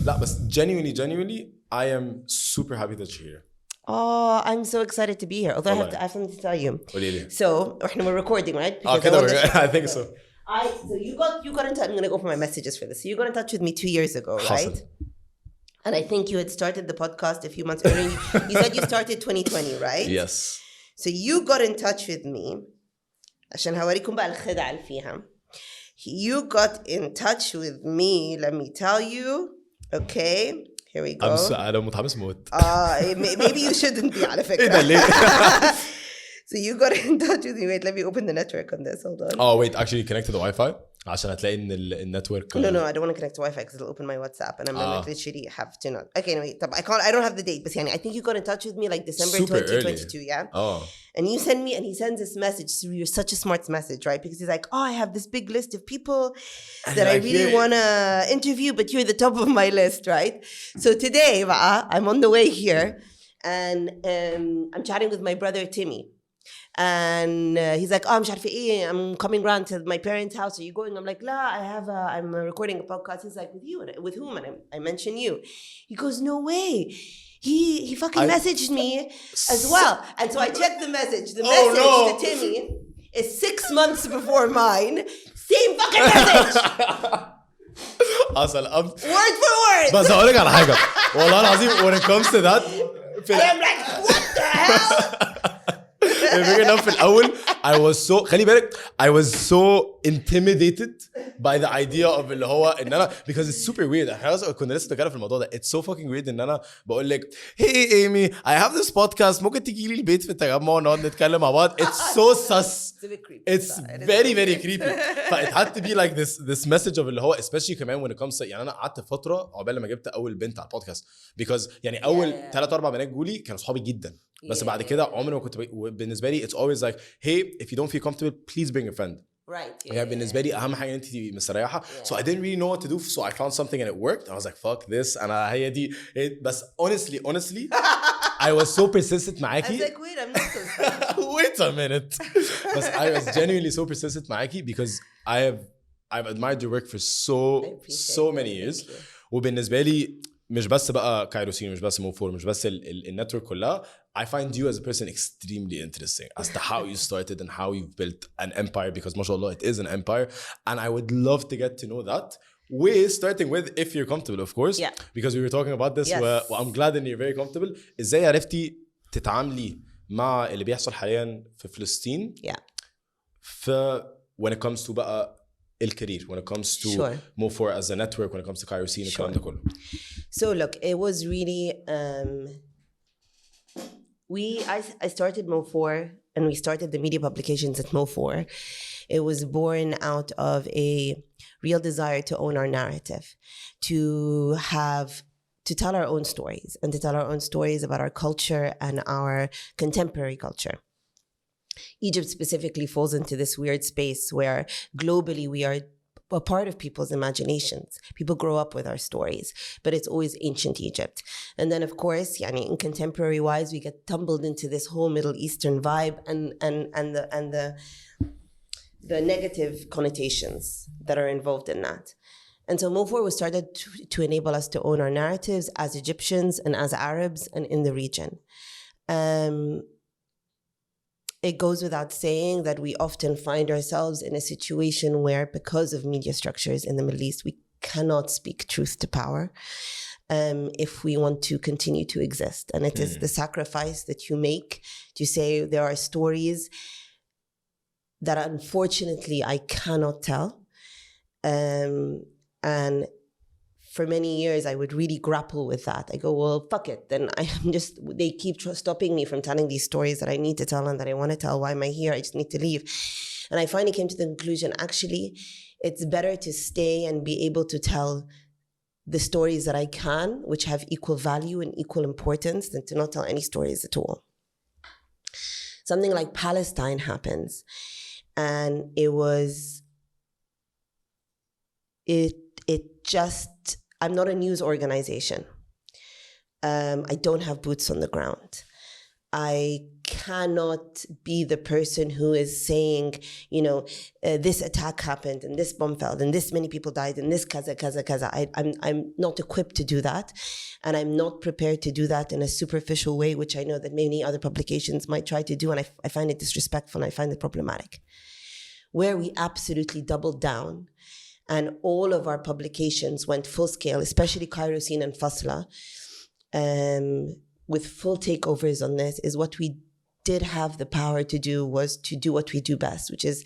لا بس genuinely I am super happy that you're here. Oh, I'm so excited to be here. Although I have something to tell you. So we're recording, right? I think so. So you got in touch. I'm gonna go for my messages for this. So you got in touch with me 2 years ago, right? And I think you had started the podcast a few months earlier. You said you started 2020, right? Yes. So you got in touch with me. عشان هوريكم بقى الخدعة اللي فيها. You got in touch with me. Let me tell you. Okay. Here we go. أنا متحمس موت. Maybe you shouldn't be على فكرة. إيه ده ليه؟ So you got in touch with me. Wait, let me open the network on this. Hold on. Oh wait, actually connect to the Wi-Fi عشان هتلاقي إن النتورك. No, I don't want to connect to Wi-Fi because it'll open my WhatsApp and I'm gonna literally have to not. Okay, anyway, I don't have the date, but yeah, I think you got in touch with me like December 2022, yeah. Oh. And you send me, and he sends this message. So you're such a smart message, right? Because he's like, I have this big list of people that I really want to interview, but you're the top of my list, right? So today, I'm on the way here, and I'm chatting with my brother Timmy. And he's like, I'm عارفة إيه, I'm coming round to my parents' house. Are you going? I'm like, la, I'm recording a podcast. He's like, with you? And with whom? And I mention you. He goes, no way. He fucking messaged me as well. And so I checked the message. The message to Timmy is 6 months before mine. Same fucking message. أصل word for word. بس أقولك على حاجة. والله العظيم when it comes to that. I'm like, what the hell? في الأول I was so خلي بالك I was so intimidated by the idea of اللي هو إن أنا because it's super weird. احنا كنا لسه بنتكلم في الموضوع ده. It's so fucking weird إن أنا بقول لك hey Amy I have this podcast ممكن تيجي لي البيت في التجمع ونقعد نتكلم مع بعض. It's so sus. It's very creepy. It had to be like this message of اللي هو especially كمان when it comes to يعني أنا قعدت فترة عقبال لما جبت أول بنت على البودكاست because يعني أول 3-4 بنات جولي كانوا صحابي جدا. بس بعد كده عمري ما كنت بالنسبه لي it's always like hey if you don't feel comfortable please bring a friend right يعني بالنسبه لي اهم حاجه ان انت تبقي مستريحه so I didn't really know what to do so I found something and it worked I was like fuck this انا هي دي بس honestly I was so persistent معاكي I was like wait I'm not so wait a minute but I was genuinely so persistent معاكي because I've admired your work for so many years وبالنسبه لي مش بس بقى CairoScene مش بس MO4 مش بس النتورك كلها I find you as a person extremely interesting as to how you started and how you've built an empire because mashallah it is an empire and I would love to get to know that we're starting with if you're comfortable of course because we were talking about this well, I'm glad that you're very comfortable ازاي عرفتي تتعاملي مع اللي بيحصل حاليا في فلسطين when it comes to بقى الكارير when it comes to MO4 as a network when it comes to CairoScene الكلام ده كله So look it was really I started MO4 and we started the media publications at MO4. It was born out of a real desire to own our narrative, to tell our own stories and to tell our own stories about our culture and our contemporary culture. Egypt specifically falls into this weird space where globally we are a part of people's imaginations. People grow up with our stories, but it's always ancient Egypt. And then, of course, in contemporary wise, we get tumbled into this whole Middle Eastern vibe and the negative connotations that are involved in that. And so MO4 was started to enable us to own our narratives as Egyptians and as Arabs and in the region. It goes without saying that we often find ourselves in a situation where, because of media structures in the Middle East, we cannot speak truth to power if we want to continue to exist. And it is the sacrifice that you make to say there are stories that unfortunately I cannot tell. And for many years, I would really grapple with that. I go, well, fuck it. Then they keep stopping me from telling these stories that I need to tell and that I want to tell. Why am I here? I just need to leave. And I finally came to the conclusion, actually, it's better to stay and be able to tell the stories that I can, which have equal value and equal importance, than to not tell any stories at all. Something like Palestine happens. And I'm not a news organization. I don't have boots on the ground. I cannot be the person who is saying, this attack happened and this bomb fell and this many people died and this kaza, kaza, kaza. I'm not equipped to do that. And I'm not prepared to do that in a superficial way, which I know that many other publications might try to do. And I find it disrespectful and I find it problematic. Where we absolutely doubled down and all of our publications went full scale, especially CairoScene and Fasla, with full takeovers on this, is what we did have the power to do was to do what we do best, which is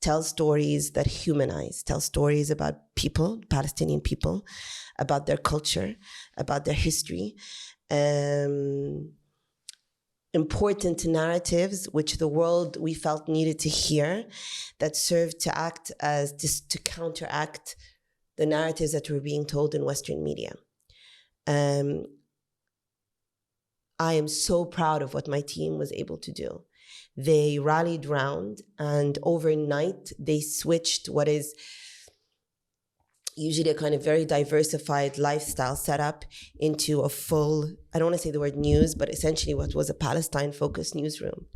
tell stories that humanize, tell stories about people, Palestinian people, about their culture, about their history, important narratives which the world we felt needed to hear, that served to act as just to counteract the narratives that were being told in Western media. I am so proud of what my team was able to do. They rallied round, and overnight they switched what is usually a kind of very diversified lifestyle setup into a full, I don't want to say the word news, but essentially what was a Palestine-focused newsroom.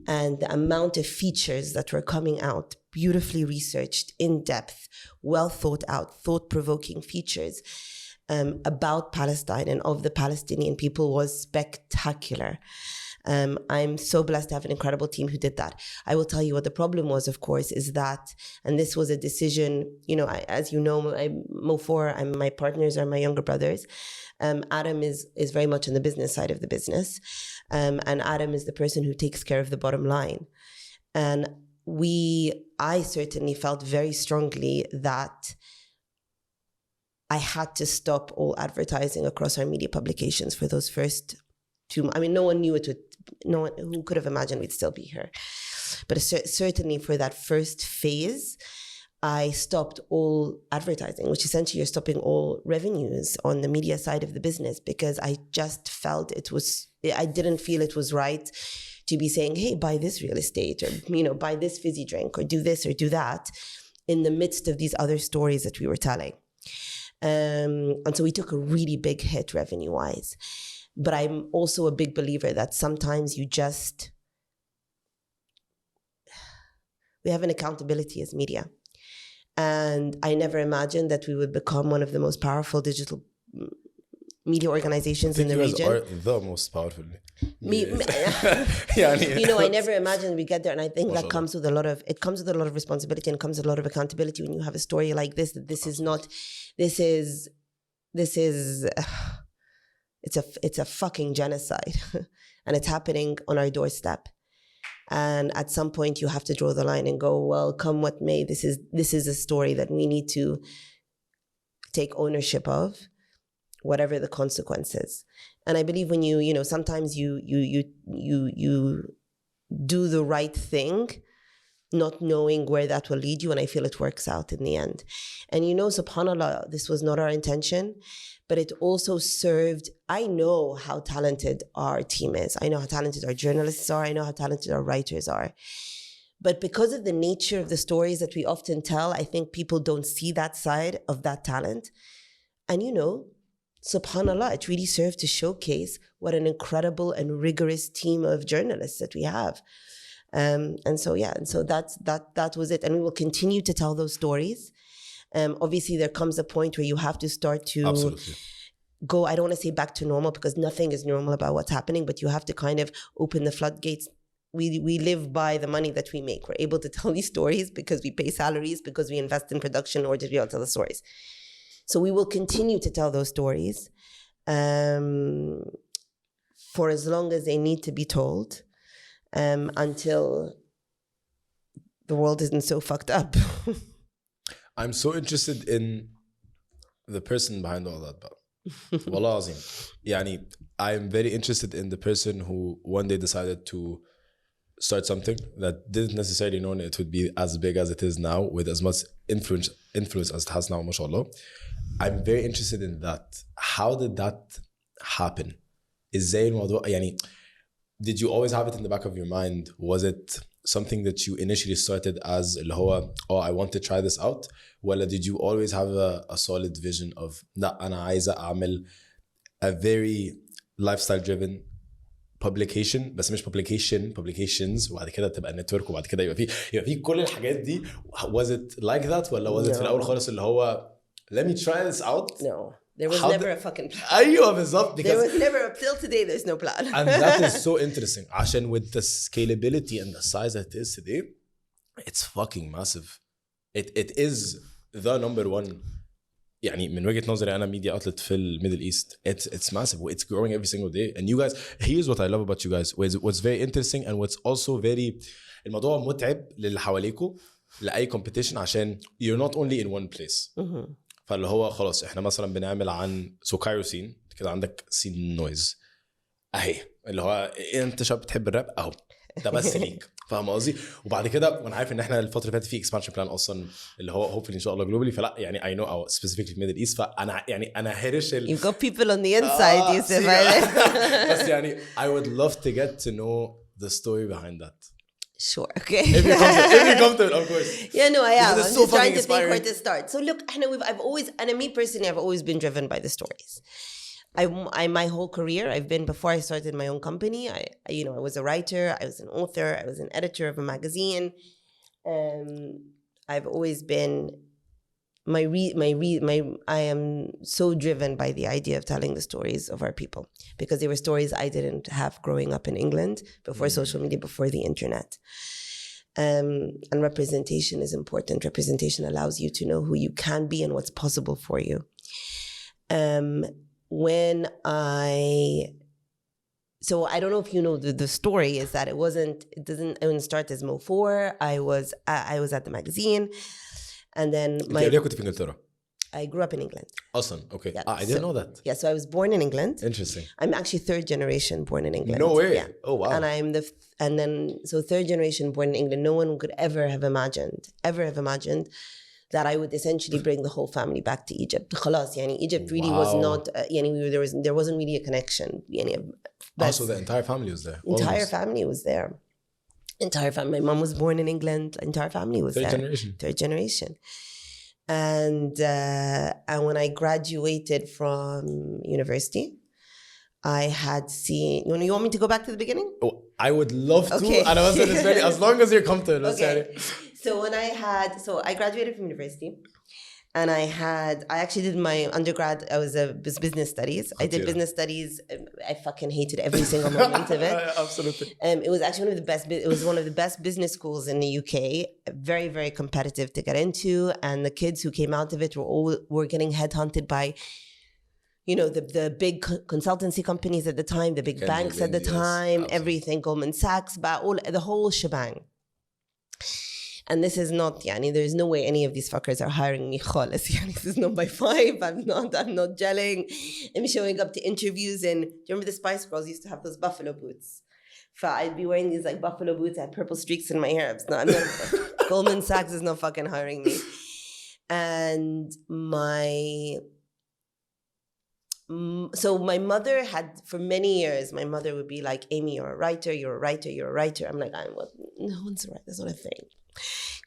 And the amount of features that were coming out, beautifully researched, in-depth, well thought out, thought-provoking features about Palestine and of the Palestinian people was spectacular. I'm so blessed to have an incredible team who did that. I will tell you what the problem was, of course, is that, and this was a decision, as you know, MO4, my partners are my younger brothers. Adam is very much on the business side of the business. And Adam is the person who takes care of the bottom line. And I certainly felt very strongly that I had to stop all advertising across our media publications for those first 2 months. I mean, no one knew it would, no one who could have imagined we'd still be here. But certainly for that first phase, I stopped all advertising, which essentially you're stopping all revenues on the media side of the business, because I just felt I didn't feel it was right to be saying, hey, buy this real estate, or, buy this fizzy drink, or do this or do that in the midst of these other stories that we were telling. And so we took a really big hit revenue-wise. But I'm also a big believer that sometimes we have an accountability as media. And I never imagined that we would become one of the most powerful digital media organizations in the region. Are the most powerful. I never imagined we get there, and I think that comes with a lot of responsibility, and comes with a lot of accountability when you have a story like this. That it's a fucking genocide, and it's happening on our doorstep. And at some point, you have to draw the line and go, well, come what may. This is a story that we need to take ownership of, whatever the consequences. And I believe when you sometimes you do the right thing, not knowing where that will lead you, and I feel it works out in the end. And subhanAllah, this was not our intention, but it also served. I know how talented our team is. I know how talented our journalists are. I know how talented our writers are. But because of the nature of the stories that we often tell, I think people don't see that side of that talent. And subhanAllah, it really served to showcase what an incredible and rigorous team of journalists that we have. And so that was it. And we will continue to tell those stories. Obviously, there comes a point where you have to start to go, I don't want to say back to normal, because nothing is normal about what's happening, but you have to kind of open the floodgates. We live by the money that we make. We're able to tell these stories because we pay salaries, because we invest in production in order to be able to tell the stories. So we will continue to tell those stories for as long as they need to be told, until the world isn't so fucked up. I'm so interested in the person behind all that. Wallah azim. I'm very interested in the person who one day decided to start something that didn't necessarily know it would be as big as it is now, with as much influence as it has now, mashallah. I'm very interested in that. How did that happen? Did you always have it in the back of your mind? Was it something that you initially started as I want to try this out? Or did you always have a solid vision of أنا عايزة أعمل a very lifestyle driven publication بس مش publications وبعد كده تبقى network وبعد كده يبقى في كل الحاجات دي. was it like that ولا was it في الأول خالص اللي هو let me try this out? No, there was never a fucking plan. أيوة بالظبط. There was never, till today there's no plan. And that is so interesting عشان with the scalability and the size that it is today, it's fucking massive. It is the number one. يعني من وجهة نظري أنا media outlet في الميدل East. It's massive. It's growing every single day. And you guys, here's what I love about you guys. What's very interesting and what's also very الموضوع متعب للي حواليكوا لأي competition عشان you're not only in one place. فاللي هو خلاص إحنا مثلا بنعمل عن CairoScene كده عندك scene noise أهي اللي هو أنت شاب بتحب الراب أهو ده بس ليك فاهم قصدي. وبعد كده وانا عارف ان احنا الفتره اللي فاتت في اكسبانشن بلان اصلا اللي هو هوبفلي ان شاء الله جلوبالي فلا يعني I know our specifically Middle East فانا يعني انا هرش You've got people on the inside Yousef. بس يعني I would love to get to know the story behind that. Sure, okay. If you come to it, of course. Yeah, no, I am. I'm so just trying to inspiring. think where to start. So look, I've always, and me personally, I've always been driven by the stories. I my whole career, I've been, before I started my own company, I was a writer, I was an author, I was an editor of a magazine. I've always been, I am so driven by the idea of telling the stories of our people because they were stories I didn't have growing up in England before social media, before the internet. And representation is important. Representation allows you to know who you can be and what's possible for you. So I don't know if you know the story is that it didn't start as MO4. I was at the magazine and then I grew up in England. Awesome. Okay. Yeah, I didn't know that. Yeah, so I was born in England. Interesting. I'm actually third generation born in England. No way. Yeah. Oh wow. And then third generation born in England. No one could ever have imagined that I would essentially bring the whole family back to Egypt. خلاص, يعني Egypt really was not, there wasn't really a connection. So the entire family was there. Family was there. Entire family. My mom was born in England. Entire family was there. Third generation. And when I graduated from university, I had seen. You want me to go back to the beginning? Oh, I would love to. Okay. And I was ready as long as you're comfortable. Okay. So I graduated from university, and I actually did my undergrad. I was business studies. I did business studies. I fucking hated every single moment of it. Absolutely. It was actually one of the best business schools in the UK. Very, very competitive to get into, and the kids who came out of it were getting headhunted by, the big consultancy companies at the time, the big banks at the time, everything, Goldman Sachs, the whole shebang. And this is not, there's no way any of these fuckers are hiring me خالص. This is not my vibe. I'm not gelling. I'm showing up to interviews and do you remember the Spice Girls used to have those buffalo boots? So I'd be wearing these like buffalo boots, I had purple streaks in my hair. I'm not Goldman Sachs is not fucking hiring me. And so my mother had, for many years, my mother would be like, Amy, you're a writer. I'm like, no one's right. That's not a thing.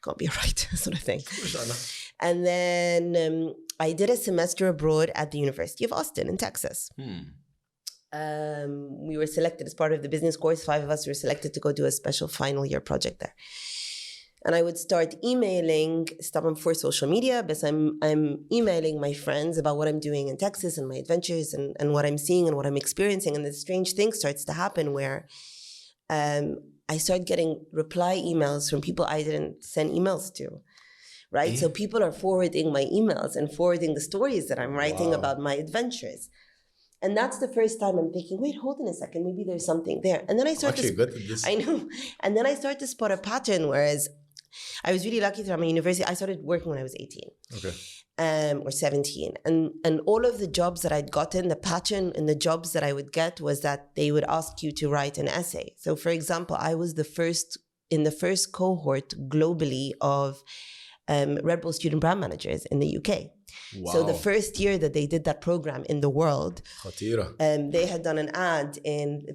Can't be a writer. That's not a thing. And then I did a semester abroad at the University of Austin in Texas. We were selected as part of the business course. 5 of us were selected to go do a special final year project there. And I would start emailing stuff for social media, but I'm emailing my friends about what I'm doing in Texas and my adventures and what I'm seeing and what I'm experiencing. And this strange thing starts to happen where I start getting reply emails from people I didn't send emails to, right? So people are forwarding my emails and forwarding the stories that I'm writing about my adventures. And that's the first time I'm thinking, wait, hold on a second, maybe there's something there. And then I start I know. And then I start to spot a pattern, whereas I was really lucky through my university. I started working when I was 18. Okay. Or 17. And all of the jobs that I'd gotten, the pattern in the jobs that I would get was that they would ask you to write an essay. So for example, I was in the first cohort globally of Red Bull student brand managers in the UK. Wow. So the first year that they did that program in the world, they had done an ad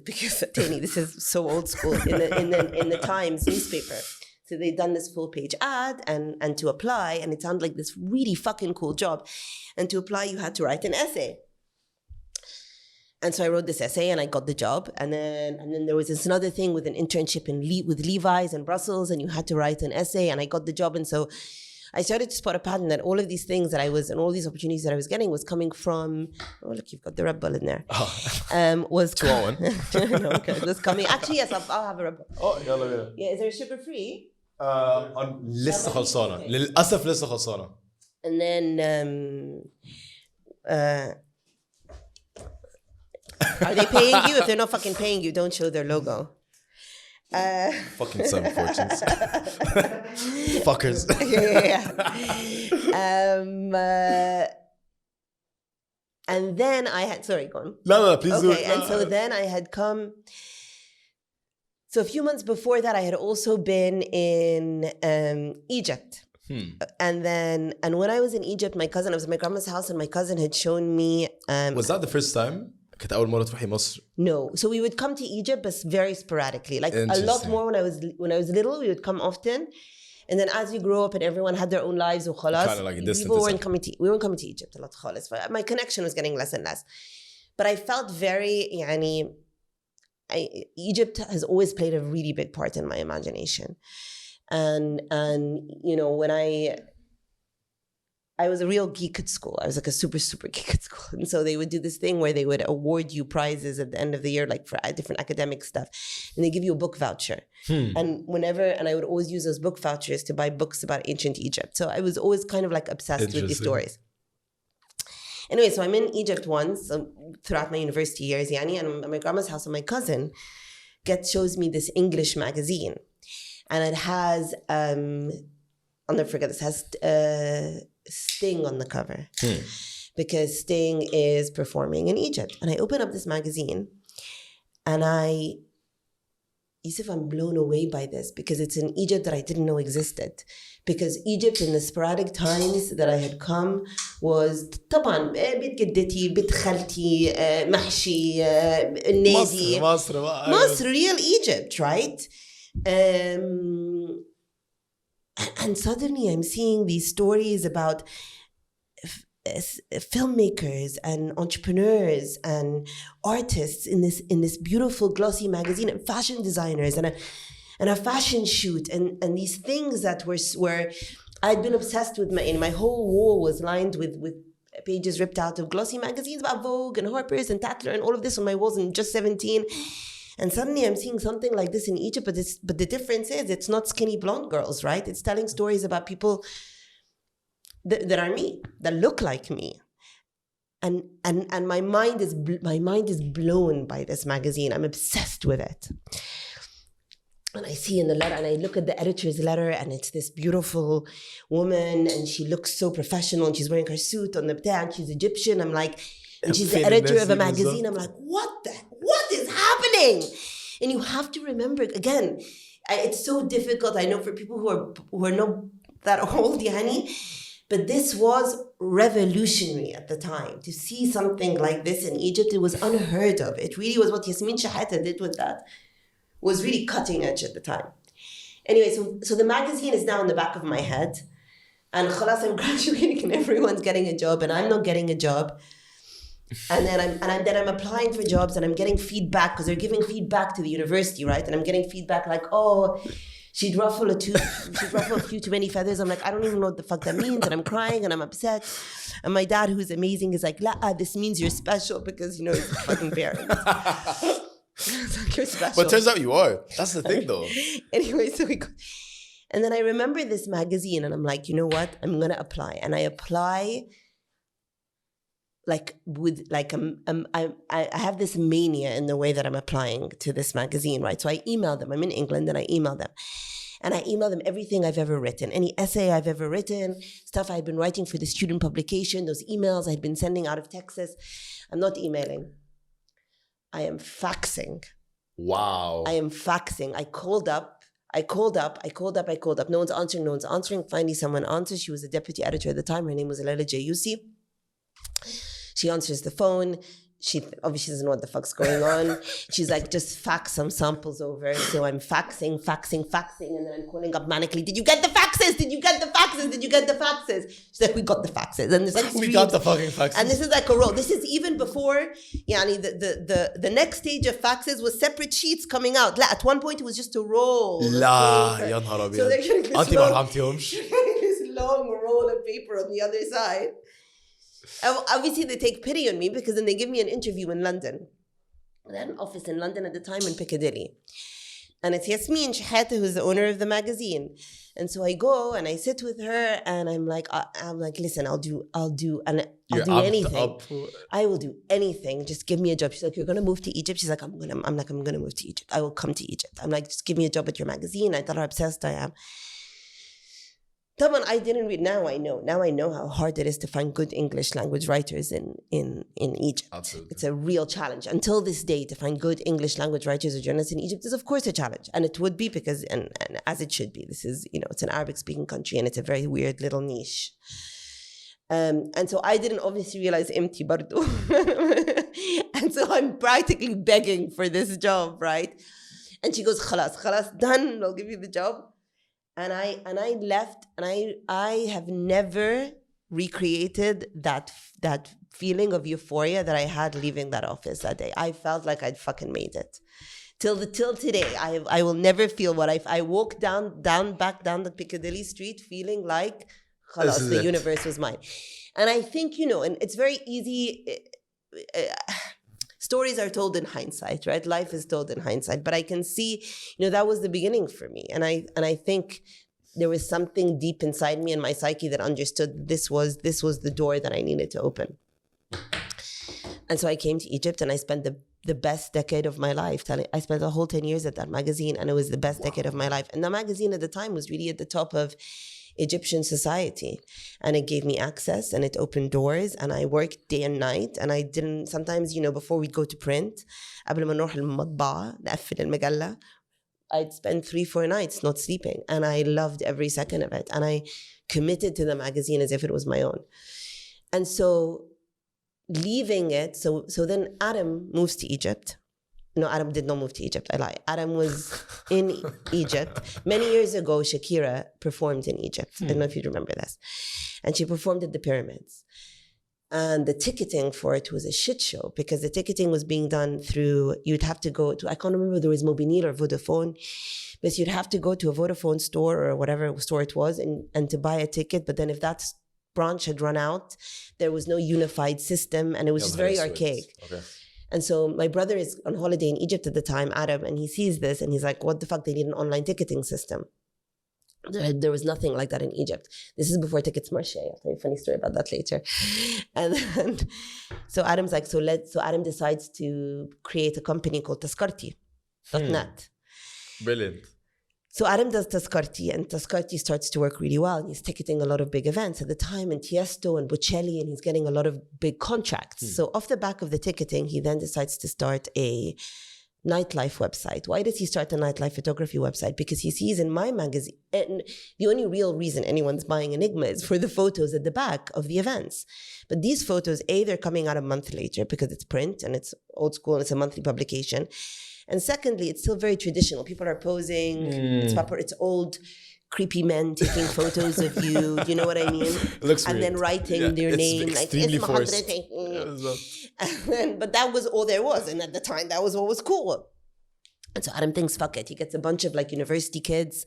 because this is so old school, in the Times newspaper. So they'd done this full page ad and to apply, and it sounded like this really fucking cool job. And to apply, you had to write an essay. And so I wrote this essay and I got the job. And then there was this another thing with an internship with Levi's in Brussels, and you had to write an essay, and I got the job. And so I started to spot a pattern that all of these things that I was, and all these opportunities that I was getting was coming from, oh, look, you've got the Red Bull in there. Oh. Was 2-1. no, okay, it was coming. Actually, yes, I'll have a Red Bull. Oh, يلا بينا. Yeah, is there sugar free? لسه خلصانة. للأسف لسه خلصانة. And then, are they paying you? If they're not fucking paying you, don't show their logo. Fucking 7 Fortunes. Fuckers. And then I had, sorry, go on. No, please do it. Okay, and so then I had come. So a few months before that, I had also been in Egypt. And when I was in Egypt, I was at my grandma's house, and my cousin had shown me. Was that the first time? كانت أول مرة تروحي مصر? No, so we would come to Egypt, but very sporadically. Like a lot more when I was little, we would come often, and then as you grow up and everyone had their own lives, people weren't coming to. We weren't coming to Egypt a lot. My connection was getting less and less, but I felt very. Egypt has always played a really big part in my imagination, and you know when I was a real geek at school. I was like a super, super geek at school. And so they would do this thing where they would award you prizes at the end of the year, like for different academic stuff. And they give you a book voucher. And I would always use those book vouchers to buy books about ancient Egypt. So I was always kind of like obsessed with these stories. Anyway, so I'm in Egypt once throughout my university years, and I'm at my grandma's house, and my cousin shows me this English magazine. And it has, I'll never forget this, has Sting on the cover because Sting is performing in Egypt. And I open up this magazine and Yousef, I'm blown away by this because it's an Egypt that I didn't know existed. Because Egypt in the sporadic times that I had come was طبعا بيت جدتي بيت خالتي محشي النادي مصر real Egypt, right? And suddenly I'm seeing these stories about filmmakers and entrepreneurs and artists in this beautiful glossy magazine, and fashion designers and a fashion shoot and these things that were I'd been obsessed with. My whole wall was lined with pages ripped out of glossy magazines about Vogue and Harper's and Tatler and all of this on my walls, and just 17. And suddenly I'm seeing something like this in Egypt, but the difference is it's not skinny blonde girls, right? It's telling stories about people that are me, that look like me. And my mind is blown by this magazine. I'm obsessed with it. And I see in the letter, and I look at the editor's letter, and it's this beautiful woman, and she looks so professional, and she's wearing her suit on the bta, and she's Egyptian. I'm like, and she's the editor of a magazine. I'm like, what is happening? And you have to remember, again, it's so difficult. I know for people who are not that old, but this was revolutionary at the time. To see something like this in Egypt, it was unheard of. It really was. What Yasmin Shahata did with that was really cutting edge at the time. Anyway, so the magazine is now in the back of my head. And khalas, I'm graduating and everyone's getting a job and I'm not getting a job. And then I'm applying for jobs and I'm getting feedback because they're giving feedback to the university, right? And I'm getting feedback like, oh, she'd ruffle a few too many feathers. I'm like, I don't even know what the fuck that means. And I'm crying and I'm upset. And my dad, who's amazing, is like, this means you're special because, he's a fucking parent. Like, you're special. But turns out you are. That's the thing though. Anyway, so we go. And then I remember this magazine and I'm like, you know what? I'm going to apply. And I apply I have this mania in the way that I'm applying to this magazine, right? So I email them. I'm in England and I email them. And I email them everything I've ever written, any essay I've ever written, stuff I've been writing for the student publication, those emails I'd been sending out of Texas. I'm not emailing. I am faxing. Wow. I am faxing. I called up. No one's answering. Finally, someone answers. She was the deputy editor at the time. Her name was Yousef. She answers the phone. she obviously doesn't know what the fuck's going on. She's like, just fax some samples over. So I'm faxing, and then I'm calling up manically. Did you get the faxes? Did you get the faxes? Did you get the faxes? She's like, we got the faxes. And there's like we got the fucking faxes. And this is like a roll. This is even before, yani, the next stage of faxes was separate sheets coming out. At one point it was just a roll. لا يا نهار أبيض. So they're getting أنتِ ما رحمتيهمش. this long roll of paper on the other side. Obviously they take pity on me because then they give me an interview in London. I had an office in London at the time in Piccadilly. And it's Yasmin Shahata, who's the owner of the magazine. And so I go and I sit with her and I'm like, listen, I'll do anything. I will do anything. Just give me a job. She's like, you're going to move to Egypt? She's like, I'm going to move to Egypt. I will come to Egypt. I'm like, just give me a job at your magazine. I tell her how obsessed I am. I didn't read. Now I know how hard it is to find good English language writers in Egypt. Absolutely. It's a real challenge. Until this day, to find good English language writers or journalists in Egypt is of course a challenge. And it would be because, and as it should be, this is, it's an Arabic speaking country and it's a very weird little niche. And so I didn't obviously realize empty bardo. And so I'm practically begging for this job, right? And she goes, khalas, done, I'll give you the job. And I left, and I have never recreated that feeling of euphoria that I had leaving that office that day. I felt like I'd fucking made it. Till today, I will never feel what I walked back down the Piccadilly street feeling like the universe was mine. And I think, and it's very easy. Stories are told in hindsight, right? Life is told in hindsight. But I can see, that was the beginning for me. And I think there was something deep inside me and my psyche that understood this was the door that I needed to open. And so I came to Egypt and I spent the best decade of my life. I spent the whole 10 years at that magazine and it was the best decade of my life. And the magazine at the time was really at the top of Egyptian society, and it gave me access and it opened doors, and I worked day and night, and I didn't sometimes before we'd go to print قبل ما نروح المطبعة نقفل المجلة I'd spend 3-4 nights not sleeping, and I loved every second of it, and I committed to the magazine as if it was my own. And so leaving it, so then Adam moves to Egypt. No, Adam did not move to Egypt. I lie. Adam was in Egypt. Many years ago, Shakira performed in Egypt. I don't know if you remember this. And she performed at the pyramids. And the ticketing for it was a shit show because the ticketing was being done through, you'd have to go to, I can't remember if there was Mobinil or Vodafone, but you'd have to go to a Vodafone store or whatever store it was and to buy a ticket. But then if that branch had run out, there was no unified system, and it was just very archaic. Okay. And so my brother is on holiday in Egypt at the time, Adam, and he sees this and he's like, what the fuck, they need an online ticketing system. There was nothing like that in Egypt. This is before Tickets Marché. I'll tell you a funny story about that later. And then, so Adam's like, so Adam decides to create a company called Taskarti.net. Brilliant. So Adam does Taskarti, and Taskarti starts to work really well. And he's ticketing a lot of big events at the time, and Tiesto and Bocelli, and he's getting a lot of big contracts. So off the back of the ticketing, he then decides to start a nightlife website. Why does he start a nightlife photography website? Because he sees in my magazine, and the only real reason anyone's buying Enigma is for the photos at the back of the events. But these photos, they're coming out a month later because it's print and it's old school and it's a monthly publication. And secondly, it's still very traditional. People are posing. It's old, creepy men taking photos of you. You know what I mean? It looks and weird. then writing their name. Extremely like, forced. But that was all there was. And at the time, that was what was cool. And so Adam thinks, fuck it. He gets a bunch of university kids,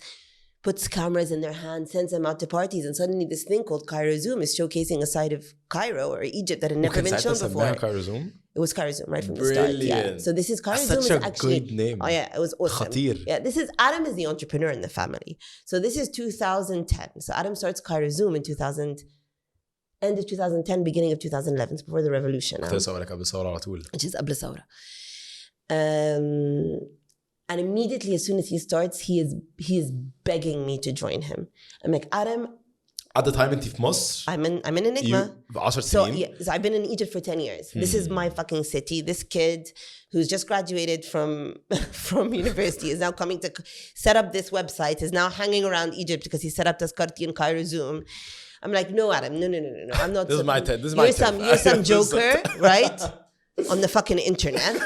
puts cameras in their hands, sends them out to parties. And suddenly this thing called CairoZoom is showcasing a side of Cairo or Egypt that had never been shown before. CairoZoom? It was CairoZoom right from the start. Yeah. So this is CairoZoom. Such a actually, good name. Oh yeah, it was awesome. Khatir. Yeah, Adam is the entrepreneur in the family. So this is 2010. So Adam starts CairoZoom in end of 2010, beginning of 2011, before the revolution. Which is قبل ثورة. And immediately, as soon as he starts, he is begging me to join him. I'm like, Adam. At the time, انت في مصر. I'm in Enigma. 10 سنين. So I've been in Egypt for 10 years. This is my fucking city. This kid who's just graduated from university is now coming to set up this website, is now hanging around Egypt because he set up Taskarti and CairoZoom. I'm like, no, Adam, no. I'm not. This is my You're some joker, right? on the fucking internet.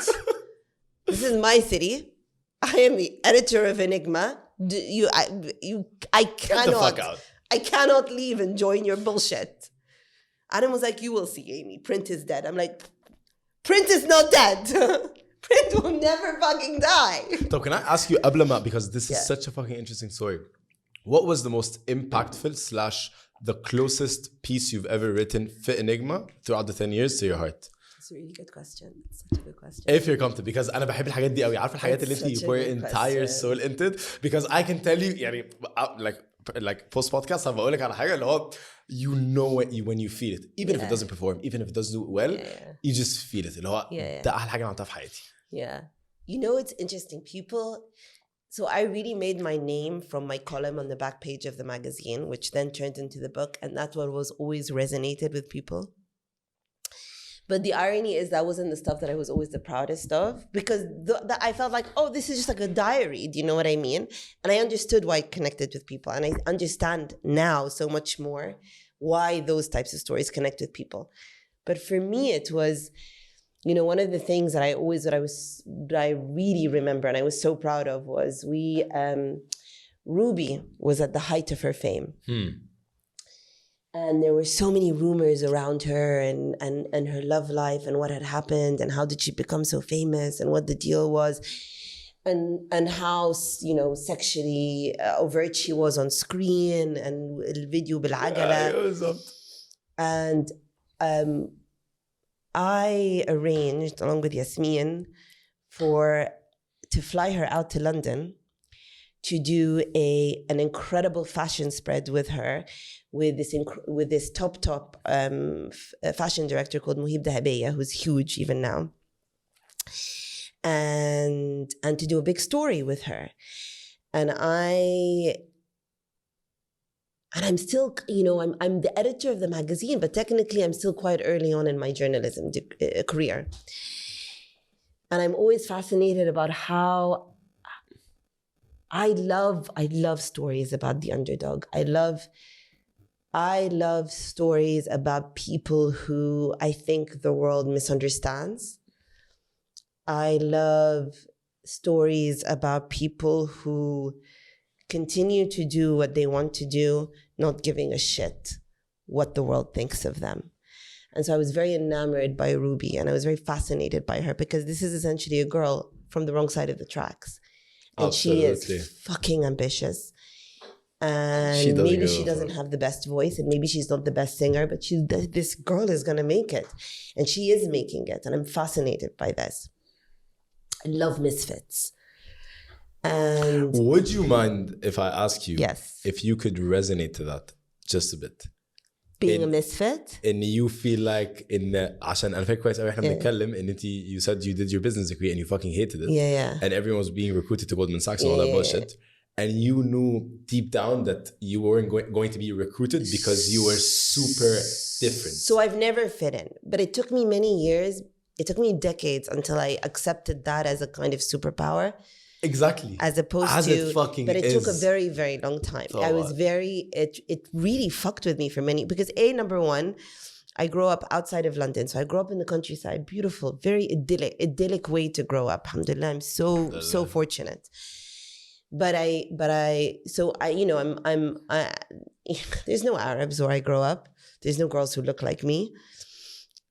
This is my city. I am the editor of Enigma. I Get the fuck out. I cannot leave and join your bullshit. Adam was like, you will see, Amy. Print is dead. I'm like, print is not dead. Print will never fucking die. So can I ask you, قبل because this is such a fucking interesting story. What was the most impactful / the closest piece you've ever written for Enigma throughout the 10 years to your heart? That's a really good question. It's such a good question. If you're comfortable, because أنا بحب الحاجات دي قوي. عارف الحاجات اللي انت you pour your entire soul into it. Because I can tell you, يعني like post podcast هبقول لك على حاجة اللي هو you know it when you feel it, even if it doesn't perform, even if it doesn't do well, you just feel it. اللي هو ده أحلى حاجة أنا عملتها في حياتي. Yeah, you know it's interesting. People. So I really made my name from my column on the back page of the magazine, which then turned into the book, and that's what was always resonated with people. But the irony is that wasn't the stuff that I was always the proudest of, because I felt like, oh, this is just like a diary. Do you know what I mean? And I understood why it connected with people. And I understand now so much more why those types of stories connect with people. But for me, it was, you know, one of the things that I really remember and I was so proud of was Ruby was at the height of her fame. And there were so many rumors around her and her love life and what had happened and how did she become so famous and what the deal was and how, you know, sexually overt she was on screen and video بالعجلة. And I arranged, along with Yasmin, to fly her out to London to do an incredible fashion spread with her, with this top fashion director called Mohib Dahabeya, who's huge even now, and to do a big story with her. And I'm still, you know, I'm the editor of the magazine, but technically I'm still quite early on in my journalism career. And I'm always fascinated about how I love stories about the underdog. I love stories about people who I think the world misunderstands. I love stories about people who continue to do what they want to do, not giving a shit what the world thinks of them. And so I was very enamored by Ruby, and I was very fascinated by her, because this is essentially a girl from the wrong side of the tracks. And Absolutely. she is fucking ambitious. And maybe she doesn't have the best voice, and maybe she's not the best singer, but this girl is going to make it. And she is making it. And I'm fascinated by this. I love misfits. And would you mind if I ask you if you could resonate to that just a bit? Being a misfit? And you feel like عشان أنا فاكر كويس أوي إحنا بنتكلم إن you said you did your business degree and you fucking hated it. Yeah. And everyone was being recruited to Goldman Sachs and all that bullshit. And you knew deep down that you weren't going to be recruited because you were super different. So I've never fit in. But it took me many years. It took me decades until I accepted that as a kind of superpower. Exactly. As opposed as to, it fucking but it is. took a very, very long time. I was it really fucked with me for many, because number one, I grew up outside of London. So I grew up in the countryside, beautiful, very idyllic way to grow up. Alhamdulillah, I'm so fortunate. But you know, there's no Arabs where I grow up. There's no girls who look like me.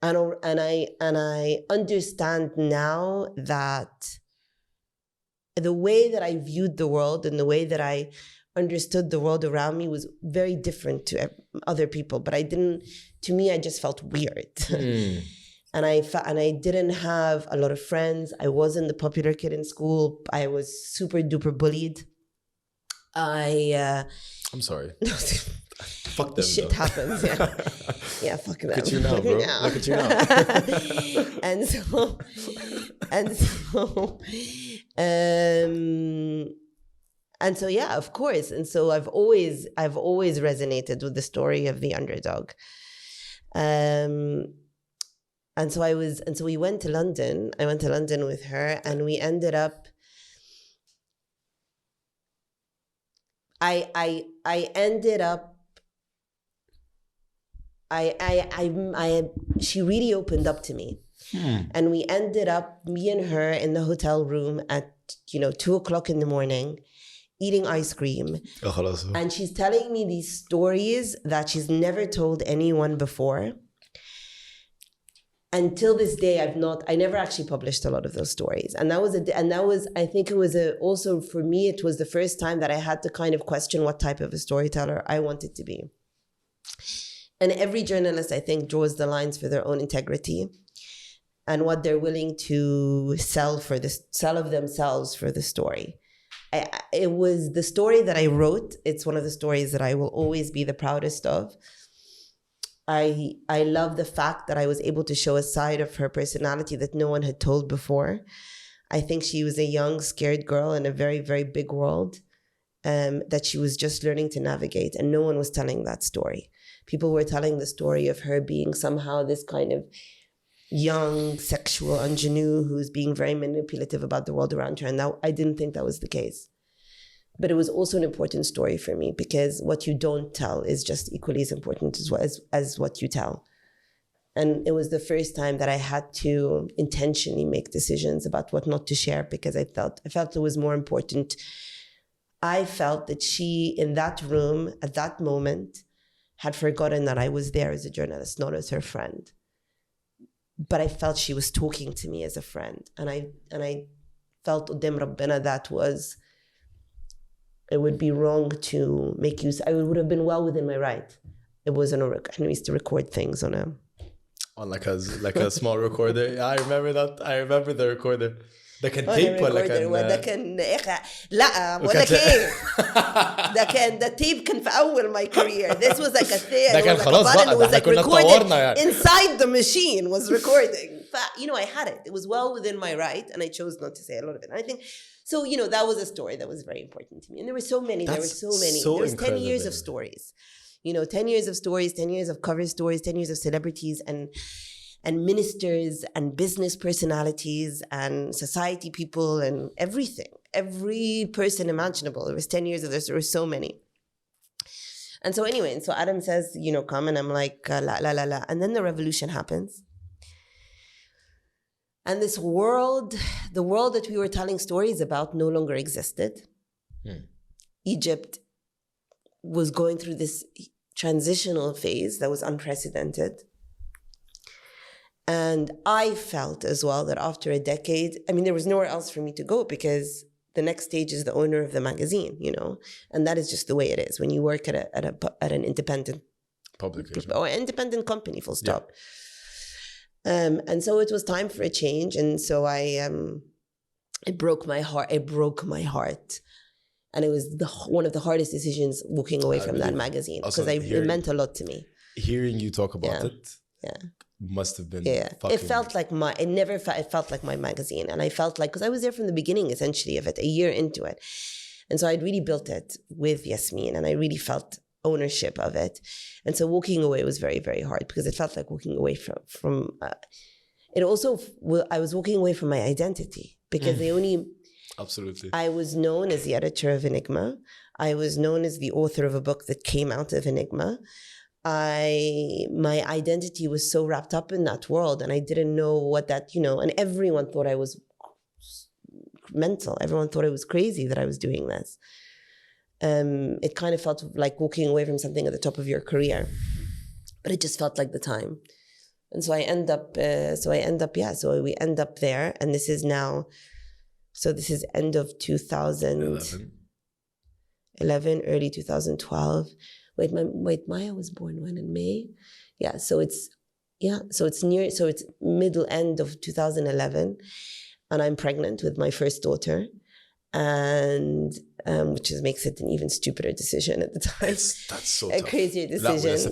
And I understand now that the way that I viewed the world and the way that I understood the world around me was very different to other people. But to me, I just felt weird. And I didn't have a lot of friends. I wasn't the popular kid in school. I was super duper bullied. I'm sorry. Fuck them. Shit happens. Yeah, fuck them. Look at you now, bro. Look at you now. And so yeah, of course. And so I've always resonated with the story of the underdog. And so we went to London. I went to London with her, and we ended up. She really opened up to me And we ended up, me and her, in the hotel room at 2:00 in the morning, eating ice cream. And she's telling me these stories that she's never told anyone before. Until this day, I never actually published a lot of those stories. And that was, I think it was also for me, it was the first time that I had to kind of question what type of a storyteller I wanted to be. And every journalist, I think, draws the lines for their own integrity and what they're willing to sell of themselves for the story. It was the story that I wrote. It's one of the stories that I will always be the proudest of. I love the fact that I was able to show a side of her personality that no one had told before. I think she was a young, scared girl in a very, very big world that she was just learning to navigate, and no one was telling that story. People were telling the story of her being somehow this kind of young sexual ingenue who's being very manipulative about the world around her. And now I didn't think that was the case. But it was also an important story for me because what you don't tell is just equally as important as what you tell. And it was the first time that I had to intentionally make decisions about what not to share because I felt it was more important. I felt that she, in that room, at that moment, had forgotten that I was there as a journalist, not as her friend. But I felt she was talking to me as a friend. And I felt قدام ربنا that it would be wrong to make use. I would have been well within my right. It wasn't I used to record things on like a small recorder. Yeah, I remember that. I remember the recorder. ده كان تيب ولا كان ده كان لا ولا كان ده تيب كان في أول my career. This was like a thing. ده كان خلاص بقى ده كنا اتطورنا يعني. Inside the machine was recording. I had it. It was well within my right, and I chose not to say a lot of it. And I think so. That was a story that was very important to me, and there were so many. There was 10 years of stories. 10 years of stories, 10 years of cover stories, 10 years of celebrities and ministers and business personalities and society people and everything. Every person imaginable. There was 10 years of this. There were so many. And so anyway, so Adam says, come, and I'm like, la, la, la, la. And then the revolution happens. And this world, the world that we were telling stories about no longer existed. Egypt was going through this transitional phase that was unprecedented. And I felt as well that after a decade, there was nowhere else for me to go because the next stage is the owner of the magazine, and that is just the way it is when you work at an independent publication or independent company, full stop. Yeah. And so it was time for a change, and so it broke my heart. It broke my heart, and it was one of the hardest decisions walking away from that magazine because it meant a lot to me. Hearing you talk about it. Yeah. Must have been it felt like it felt like my magazine, and I felt like because I was there from the beginning essentially of it, a year into it, and so I'd really built it with Yasmin, and I really felt ownership of it. And so walking away was very, very hard because it felt like walking away from it also I was walking away from my identity because absolutely I was known as the editor of Enigma. I was known as the author of a book that came out of Enigma. My identity was so wrapped up in that world, and I didn't know what that, and everyone thought I was mental. Everyone thought I was crazy that I was doing this. It kind of felt like walking away from something at the top of your career, but it just felt like the time. And so we end up there, and this is end of 2011, early 2012. Wait, Maya was born when in May? So it's middle end of 2011, and I'm pregnant with my first daughter, and which makes it an even stupider decision at the time. That's so a crazier decision.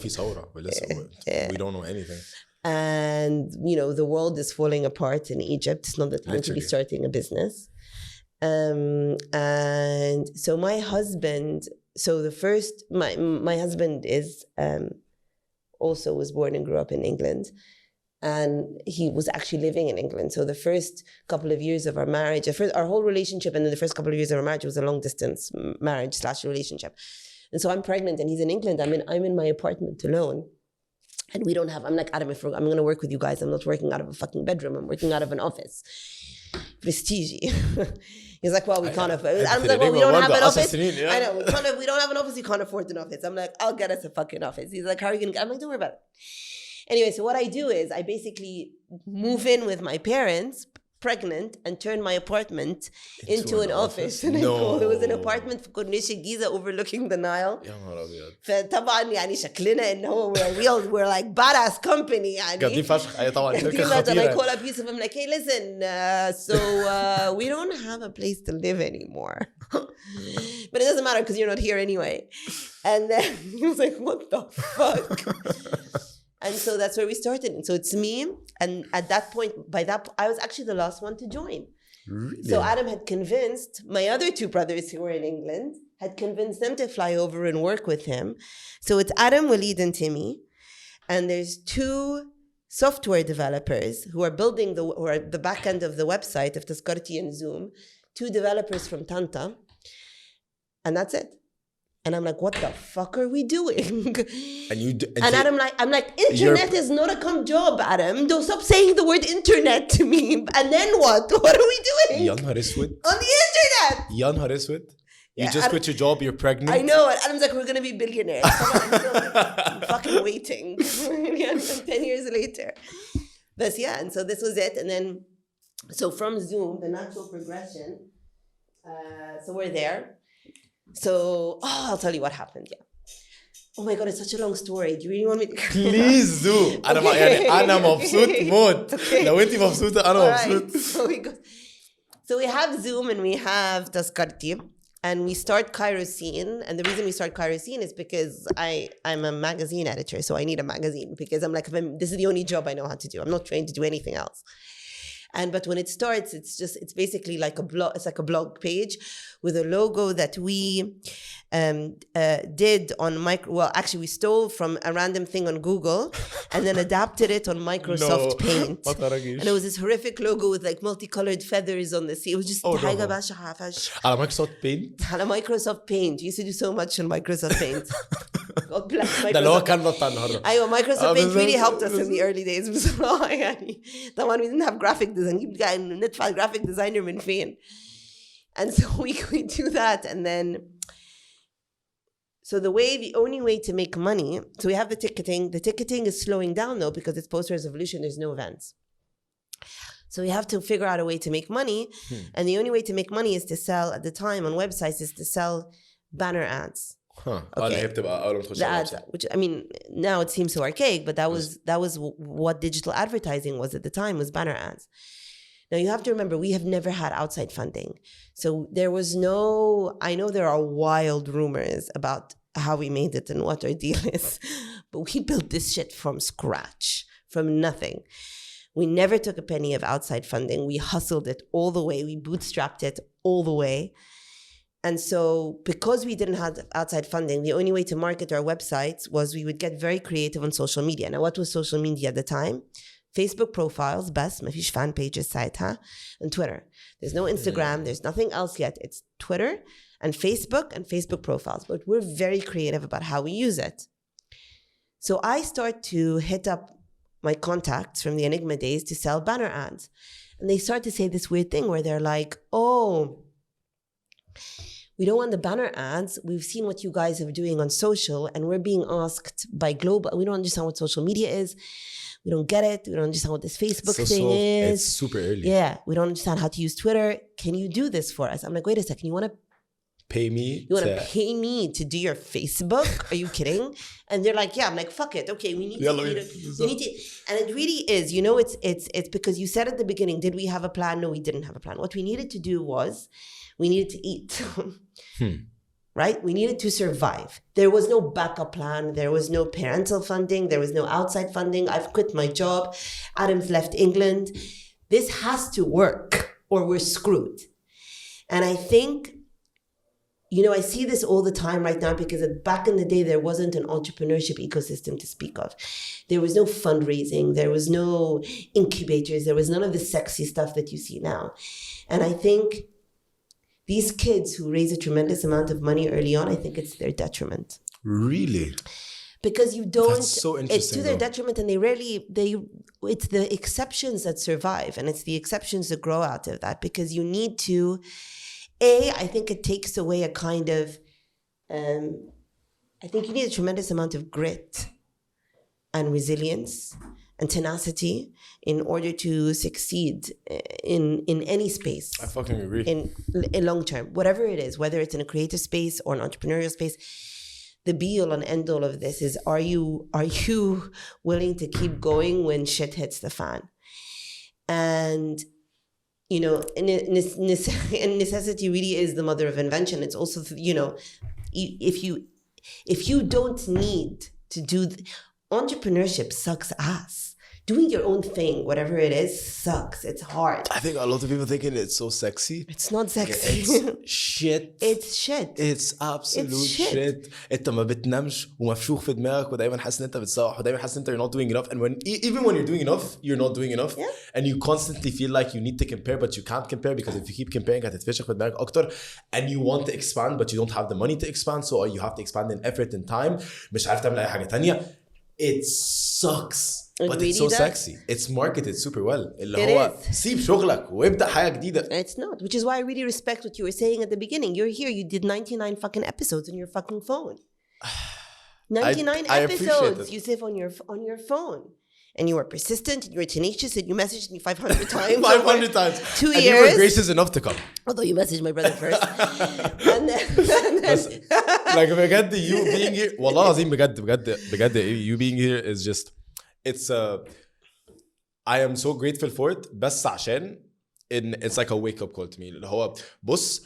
We don't know anything. And the world is falling apart in Egypt. It's not the time to be starting a business. And so my husband. So my husband is also was born and grew up in England, and he was actually living in England. So the first couple of years of our marriage, our whole relationship, and then the first couple of years of our marriage was a long distance marriage / relationship. And so I'm pregnant, and he's in England. I'm in my apartment alone, And we don't have, I'm like, Adam, I'm going to work with you guys, I'm not working out of a fucking bedroom, I'm working out of an office. Prestige. He's like, well, we can't afford it. I'm like, well, we don't have an office. I know, we don't have an office, you can't afford an office. I'm like, I'll get us a fucking office. He's like, how are you going to get? I'm like, don't worry about it. Anyway, so what I do is I basically move in with my parents, pregnant, and turn my apartment into an office. And there was an apartment في كورنيش الجيزة overlooking the Nile. يا نهار أبيض. فطبعا يعني شكلنا إن هو we're like badass company يعني. قاعدين فشخ. أي طبعا شركة خطيرة. And I call up Yousef, I'm like, hey, listen, so we don't have a place to live anymore. But it doesn't matter because you're not here anyway. And then he was like, what the fuck? And so that's where we started. And so it's me. And at that point, I was actually the last one to join. Really? So Adam had convinced my other two brothers who were in England, had convinced them to fly over and work with him. So it's Adam, Walid, and Timmy. And there's two software developers who are building the back end of the website of Tazkarti and Zoom, two developers from Tanta. And that's it. And I'm like, what the fuck are we doing? And Adam, I'm like, internet is not a job, Adam. Don't stop saying the word internet to me. And then what? What are we doing? يا نهار اسود. On the internet. يا نهار اسود. You just quit your job, you're pregnant. I know. And Adam's like, we're going to be billionaires. I'm fucking waiting. 10 years later. But yeah, and so this was it. And then, so from Zoom, the natural progression, so we're there. So, I'll tell you what happened. Yeah. Oh my God, it's such a long story. Do you really want me to? Please do. أنا مبسوط موت. لو أنتي مبسوطة أنا مبسوط. So we have Zoom and we have Tazkarti and we start CairoScene. And the reason we start CairoScene is because I'm a magazine editor. So I need a magazine because I'm like, this is the only job I know how to do. I'm not trained to do anything else. But when it starts, it's basically like a blog. It's like a blog page with a logo that we did on actually we stole from a random thing on Google and then adapted it on Microsoft Paint. And it was this horrific logo with like multicolored feathers on the sea. It was just حاجة بشعة فشخ. على Microsoft Paint. على Microsoft Paint. You used to do so much on Microsoft Paint. God bless Microsoft. ده اللي هو كان بتاع النهارده. أيوة Microsoft Paint really helped us in the early days. بصراحة يعني. طبعا we didn't have graphic design. ندفع graphic designer من فين. And so we do that and then so the only way to make money, so we have the ticketing. The ticketing is slowing down though because it's post-resolution, there's no events. So we have to figure out a way to make money. And the only way to make money is to sell, at the time on websites, is to sell banner ads. Okay. The ads, which I mean, now it seems so archaic, but that was what digital advertising was at the time, was banner ads. Now you have to remember, we have never had outside funding. So there was I know there are wild rumors about how we made it and what our deal is, but we built this shit from scratch, from nothing. We never took a penny of outside funding. We hustled it all the way. We bootstrapped it all the way. And so because we didn't have outside funding, the only way to market our websites was we would get very creative on social media. Now, what was social media at the time? Facebook profiles, بس ما فيش fan pages ساعتها, and Twitter. There's no Instagram. There's nothing else yet. It's Twitter and Facebook profiles. But we're very creative about how we use it. So I start to hit up my contacts from the Enigma days to sell banner ads. And they start to say this weird thing where they're like, oh, we don't want the banner ads. We've seen what you guys are doing on social and we're being asked by global. We don't understand what social media is. We don't get it. We don't understand what this Facebook thing is. It's super early. Yeah. We don't understand how to use Twitter. Can you do this for us? I'm like, wait a second. You want to pay me? You want to pay me to do your Facebook? Are you kidding? And they're like, yeah. I'm like, fuck it. Okay, we need to. And it really is. You know, it's because you said at the beginning, did we have a plan? No, we didn't have a plan. What we needed to do was we needed to eat. Right? We needed to survive. There was no backup plan. There was no parental funding. There was no outside funding. I've quit my job. Adam's left England. This has to work or we're screwed. And I think, you know, I see this all the time right now because back in the day, there wasn't an entrepreneurship ecosystem to speak of. There was no fundraising. There was no incubators. There was none of the sexy stuff that you see now. And I think these kids who raise a tremendous amount of money early on, I think it's their detriment. Really? because you don't. That's so interesting. It's to their detriment, and it's the exceptions that survive, and it's the exceptions that grow out of that, because you need to. I think it takes away a kind of. I think you need a tremendous amount of grit and resilience and tenacity in order to succeed in any space. I fucking agree. In long term, whatever it is, whether it's in a creative space or an entrepreneurial space, the be all and end all of this is: are you willing to keep going when shit hits the fan? And you know, and necessity really is the mother of invention. It's also, you know, if you don't need to do. Entrepreneurship sucks ass. Doing your own thing, whatever it is, sucks. It's hard. I think a lot of people thinking it's so sexy. It's not sexy. It's shit. It's shit. It's absolute shit. انت ما بتنامش ومفشوخ في دماغك ودايما حاسس ان انت بتسوح ودايما حاسس ان انت you're not doing enough, and even when you're doing enough, you're not doing enough. Yeah. And you constantly feel like you need to compare, but you can't compare, because if you keep comparing هتتفشخ في دماغك اكتر, and you want to expand but you don't have the money to expand, so you have to expand in effort and time. مش عارف تعمل اي حاجة تانية. It sucks. But it's so sexy. It's marketed super well. اللي هو سيب شغلك وابدأ حاجة جديدة. It's not, which is why I really respect what you were saying at the beginning. You're here, you did 99 fucking episodes on your fucking phone. 99 episodes, Yousef, on your phone. And you were persistent, and you were tenacious, and you messaged me 500 times. 500 times. 2 years. And you were gracious enough to come. Although you messaged my brother first. and then like بجد you being here, والله العظيم بجد you being here is just, it's I am so grateful for it, بس عشان it's like a wake up call to me. اللي هو بص,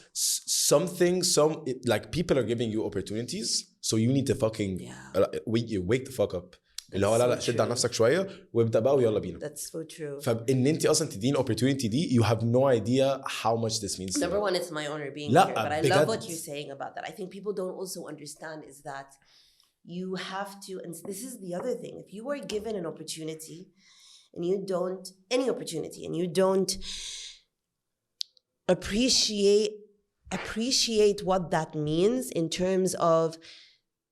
like people are giving you opportunities, so you need to fucking wake the fuck up. اللي هو لا شد على نفسك شويه وابدا بقى ويلا بينا. That's so true. فان انت اصلا تدين opportunity دي, you have no idea how much this means. Number one, it's my honor being here, but I love what you're saying about that. I think people don't also understand is that you have to, and this is the other thing, if you are given an opportunity and you don't, any opportunity, and you don't appreciate what that means in terms of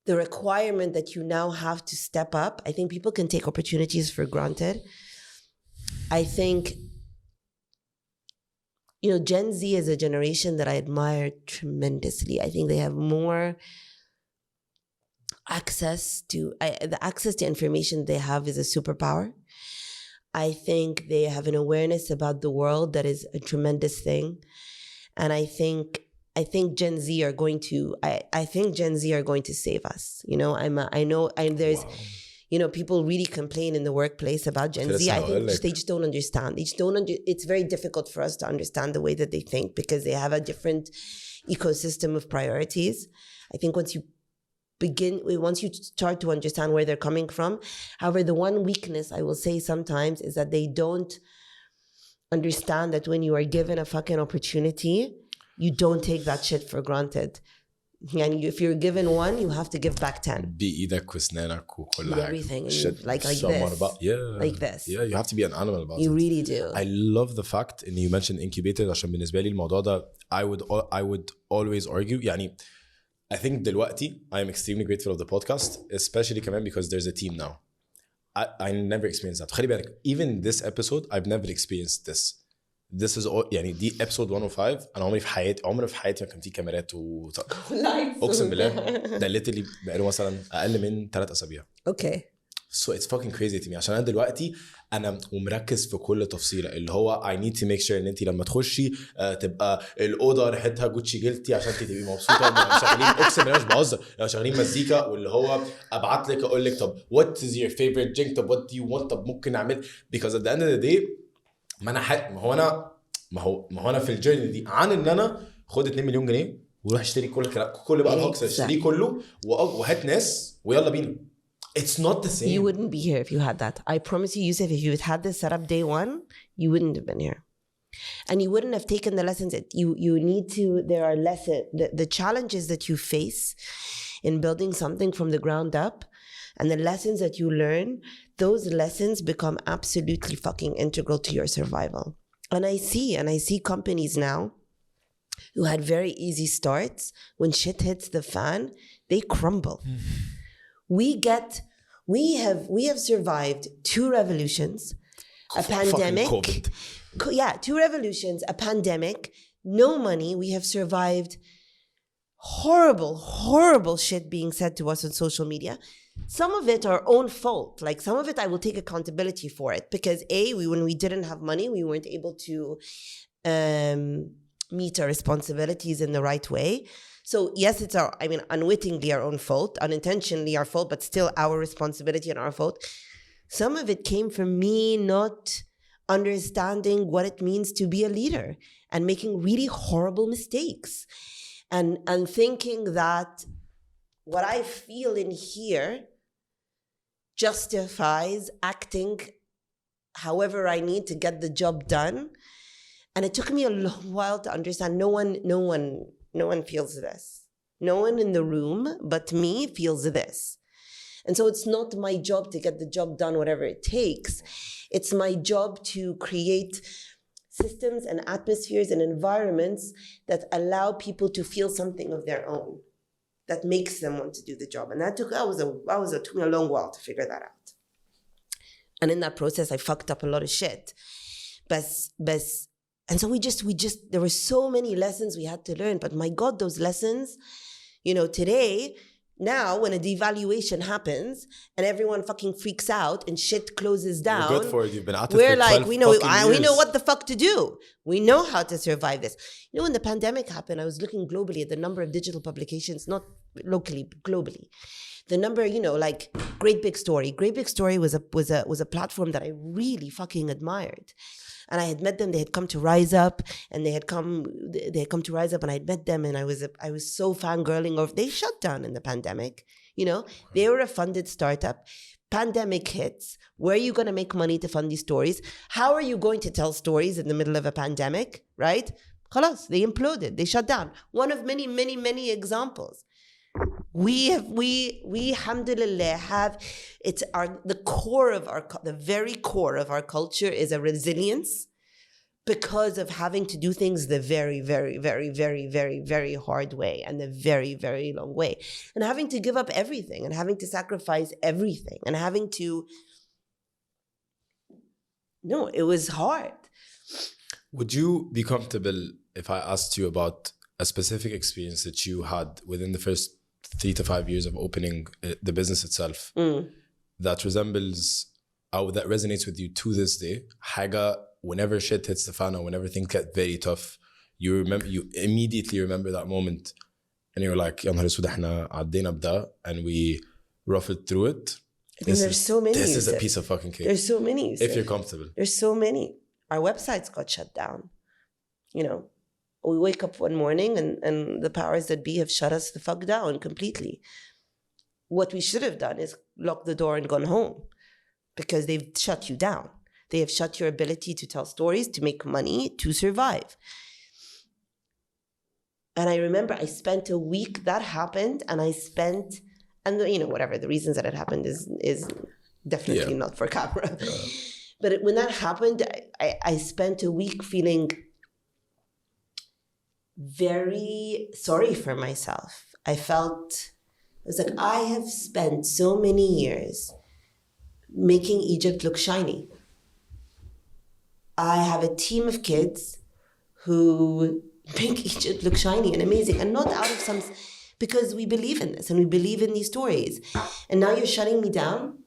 the requirement that you now have to step up, I think people can take opportunities for granted. I think, you know, Gen Z is a generation that I admire tremendously. I think they have more access to, the access to information they have is a superpower. I think they have an awareness about the world that is a tremendous thing. And I think Gen Z are going to. I think Gen Z are going to save us. You know, there's, you know, people really complain in the workplace about Gen Z. I think they just don't understand. It's very difficult for us to understand the way that they think, because they have a different ecosystem of priorities. I think once you start to understand where they're coming from. However, the one weakness I will say sometimes is that they don't understand that when you are given a fucking opportunity, you don't take that shit for granted. And if you're given one, you have to give back 10. بإيدك وسنانك وكل حاجة. Everything. Like this. Like this. Yeah, you have to be an animal about it. You really do. I love the fact and you mentioned incubator, عشان بالنسبة لي الموضوع ده I would always argue. يعني I think دلوقتي I am extremely grateful of the podcast, especially كمان because there's a team now. I never experienced that. خلي بالك, even this episode I've never experienced this. This is all, يعني دي episode 105. أنا عمري في حياتي ما كان في كاميرات أقسم بالله ده literally بقاله مثلا أقل من 3 أسابيع. Okay. So it's fucking crazy to me عشان أنا دلوقتي أنا ومركز في كل تفصيلة اللي هو I need to make sure إن أنتي لما تخشي تبقى الأوضة ريحتها جوتشي جلتي عشان تبقي مبسوطة. شغالين أقسم بالله مش بهزر, شغالين مزيكا واللي هو أبعت لك أقول لك طب what is your favorite drink, طب what do you want, طب ممكن نعمل, because at the end of the day ما هو انا في الجيرني دي عن ان انا خد 2 مليون جنيه وروح اشتري كل بقى الهوكس اشتري كله وهات ناس ويلا بينا. It's not the same. You wouldn't be here if you had that. I promise you, Yousef, if you had this set up day one, you wouldn't have been here. And you wouldn't have taken the lessons that you need to. There are lessons, the challenges that you face in building something from the ground up, and the lessons that you learn, those lessons become absolutely fucking integral to your survival. And I see companies now who had very easy starts. When shit hits the fan, they crumble. we have survived 2 revolutions, a pandemic. COVID. 2 revolutions, a pandemic, no money. We have survived horrible shit being said to us on social media. Some of it our own fault. Like some of it I will take accountability for it, because when we didn't have money, we weren't able to meet our responsibilities in the right way. So yes, it's unwittingly our own fault, unintentionally our fault, but still our responsibility and our fault. Some of it came from me not understanding what it means to be a leader and making really horrible mistakes. And thinking that what I feel in here justifies acting however I need to get the job done. And it took me a long while to understand no one feels this. No one in the room but me feels this. And so it's not my job to get the job done, whatever it takes. It's my job to create systems and atmospheres and environments that allow people to feel something of their own, that makes them want to do the job. And took me a long while to figure that out. And in that process, I fucked up a lot of shit. And so we just, there were so many lessons we had to learn. But my God, those lessons, today, now when a devaluation happens and everyone fucking freaks out and shit closes down, You're good for it. You've been at it we're for like, 12 we know what the fuck to do. We know how to survive this. When the pandemic happened, I was looking globally at the number of digital publications, not locally, but globally. The number, like Great Big Story. Great Big Story was a platform that I really fucking admired. And I had met them. They had come to Rise Up, and they had come to Rise Up, and I had met them, and I was so fangirling over. They shut down in the pandemic. They were a funded startup. Pandemic hits. Where are you going to make money to fund these stories? How are you going to tell stories in the middle of a pandemic? Right? Khalas, they imploded. They shut down. One of many examples. We alhamdulillah have, it's the very core of our culture is a resilience, because of having to do things the very, very, very, very, very, very hard way and the very, very long way, and having to give up everything and having to sacrifice everything and having to, it was hard. Would you be comfortable if I asked you about a specific experience that you had within the first 3 to 5 years of opening the business itself that resembles or that resonates with you to this day? حاجة whenever shit hits the fan or whenever things get very tough, you immediately remember that moment and you're like, يا نهار اسود احنا عدينا بده, and we ruffled through it. There's so many. This is a piece of fucking cake. There's so many. If you're comfortable. There's so many. Our websites got shut down. We wake up one morning and the powers that be have shut us the fuck down completely. What we should have done is lock the door and gone home, because they've shut you down. They have shut your ability to tell stories, to make money, to survive. And I remember I spent a week that happened, and whatever the reasons that it happened is definitely not for camera. But when that happened, I spent a week feeling very sorry for myself. I was like, I have spent so many years making Egypt look shiny. I have a team of kids who make Egypt look shiny and amazing, and not out of because we believe in this and we believe in these stories. And now you're shutting me down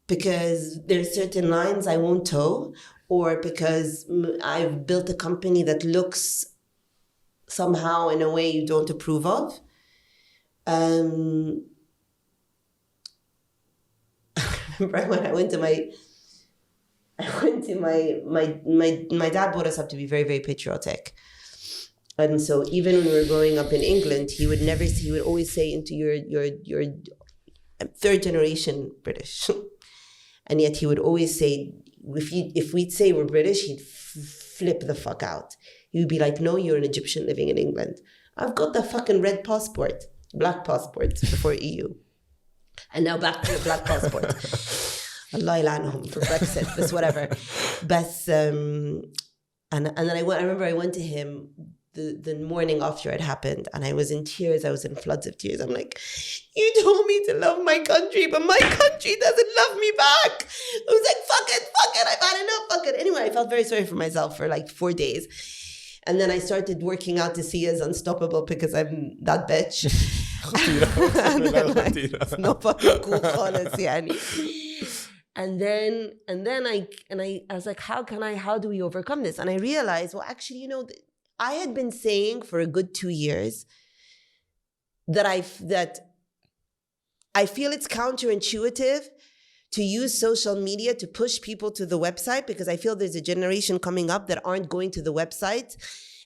because there's certain lines I won't toe, or because I've built a company that looks somehow in a way you don't approve of. I remember when I went to my dad brought us up to be very, very patriotic. And so even when we were growing up in England, he would always say into your third generation British. And yet he would always say, if we'd say we're British, he'd flip the fuck out. He would be like, no, you're an Egyptian living in England. I've got the fucking red passport, black passport before EU. And now back to the black passport. Allah ilanhum for Brexit, but whatever. But, and then I remember I went to him the morning after it happened, and I was in tears. I was in floods of tears. I'm like, you told me to love my country, but my country doesn't love me back. I was like, fuck it, I've had enough, fuck it. Anyway, I felt very sorry for myself for like 4 days. And then I started working out to see as unstoppable because I'm that bitch. It's not fucking cool خالص يعني. And then I was like, how do we overcome this? And I realized, well, actually, you know, I had been saying for a good 2 years that I feel it's counterintuitive to use social media to push people to the website, because I feel there's a generation coming up that aren't going to the website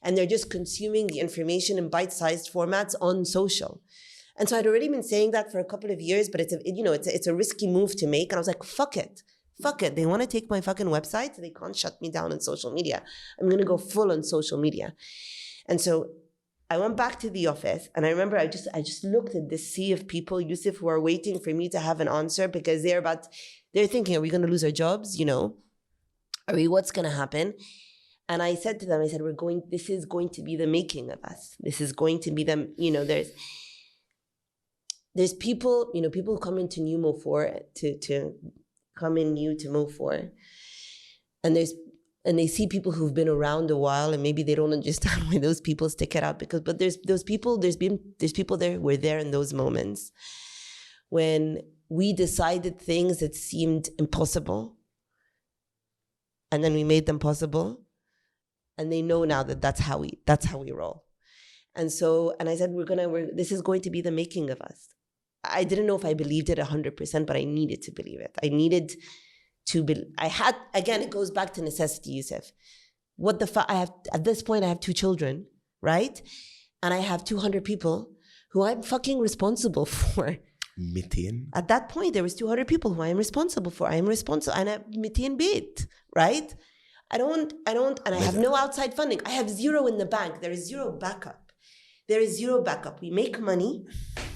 and they're just consuming the information in bite-sized formats on social. And so I'd already been saying that for a couple of years, but it's a risky move to make. And I was like, fuck it. They want to take my fucking website. They can't shut me down on social media. I'm going to go full on social media. And so I went back to the office, and I remember I just looked at this sea of people, Yousef, who are waiting for me to have an answer, because they're thinking, are we going to lose our jobs? You know, what's going to happen? And I said to them, this is going to be the making of us. This is going to be them, you know, there's people, you know, people come into new MO4 to come in new to MO4, and they see people who've been around a while, and maybe they don't understand why those people stick it out, but there's people there who were there in those moments when we decided things that seemed impossible, and then we made them possible, and they know now that that's how we roll. And I said, this is going to be the making of us. I didn't know if I believed it 100%, but I needed to believe it. Again, it goes back to necessity, Yousef. At this point, I have 2 children, right? And I have 200 people who I'm fucking responsible for. 200? At that point, there was 200 people who I am responsible for. I am responsible. And I have 200 bit, right? And I have no outside funding. I have 0 in the bank. There is 0 backup. We make money,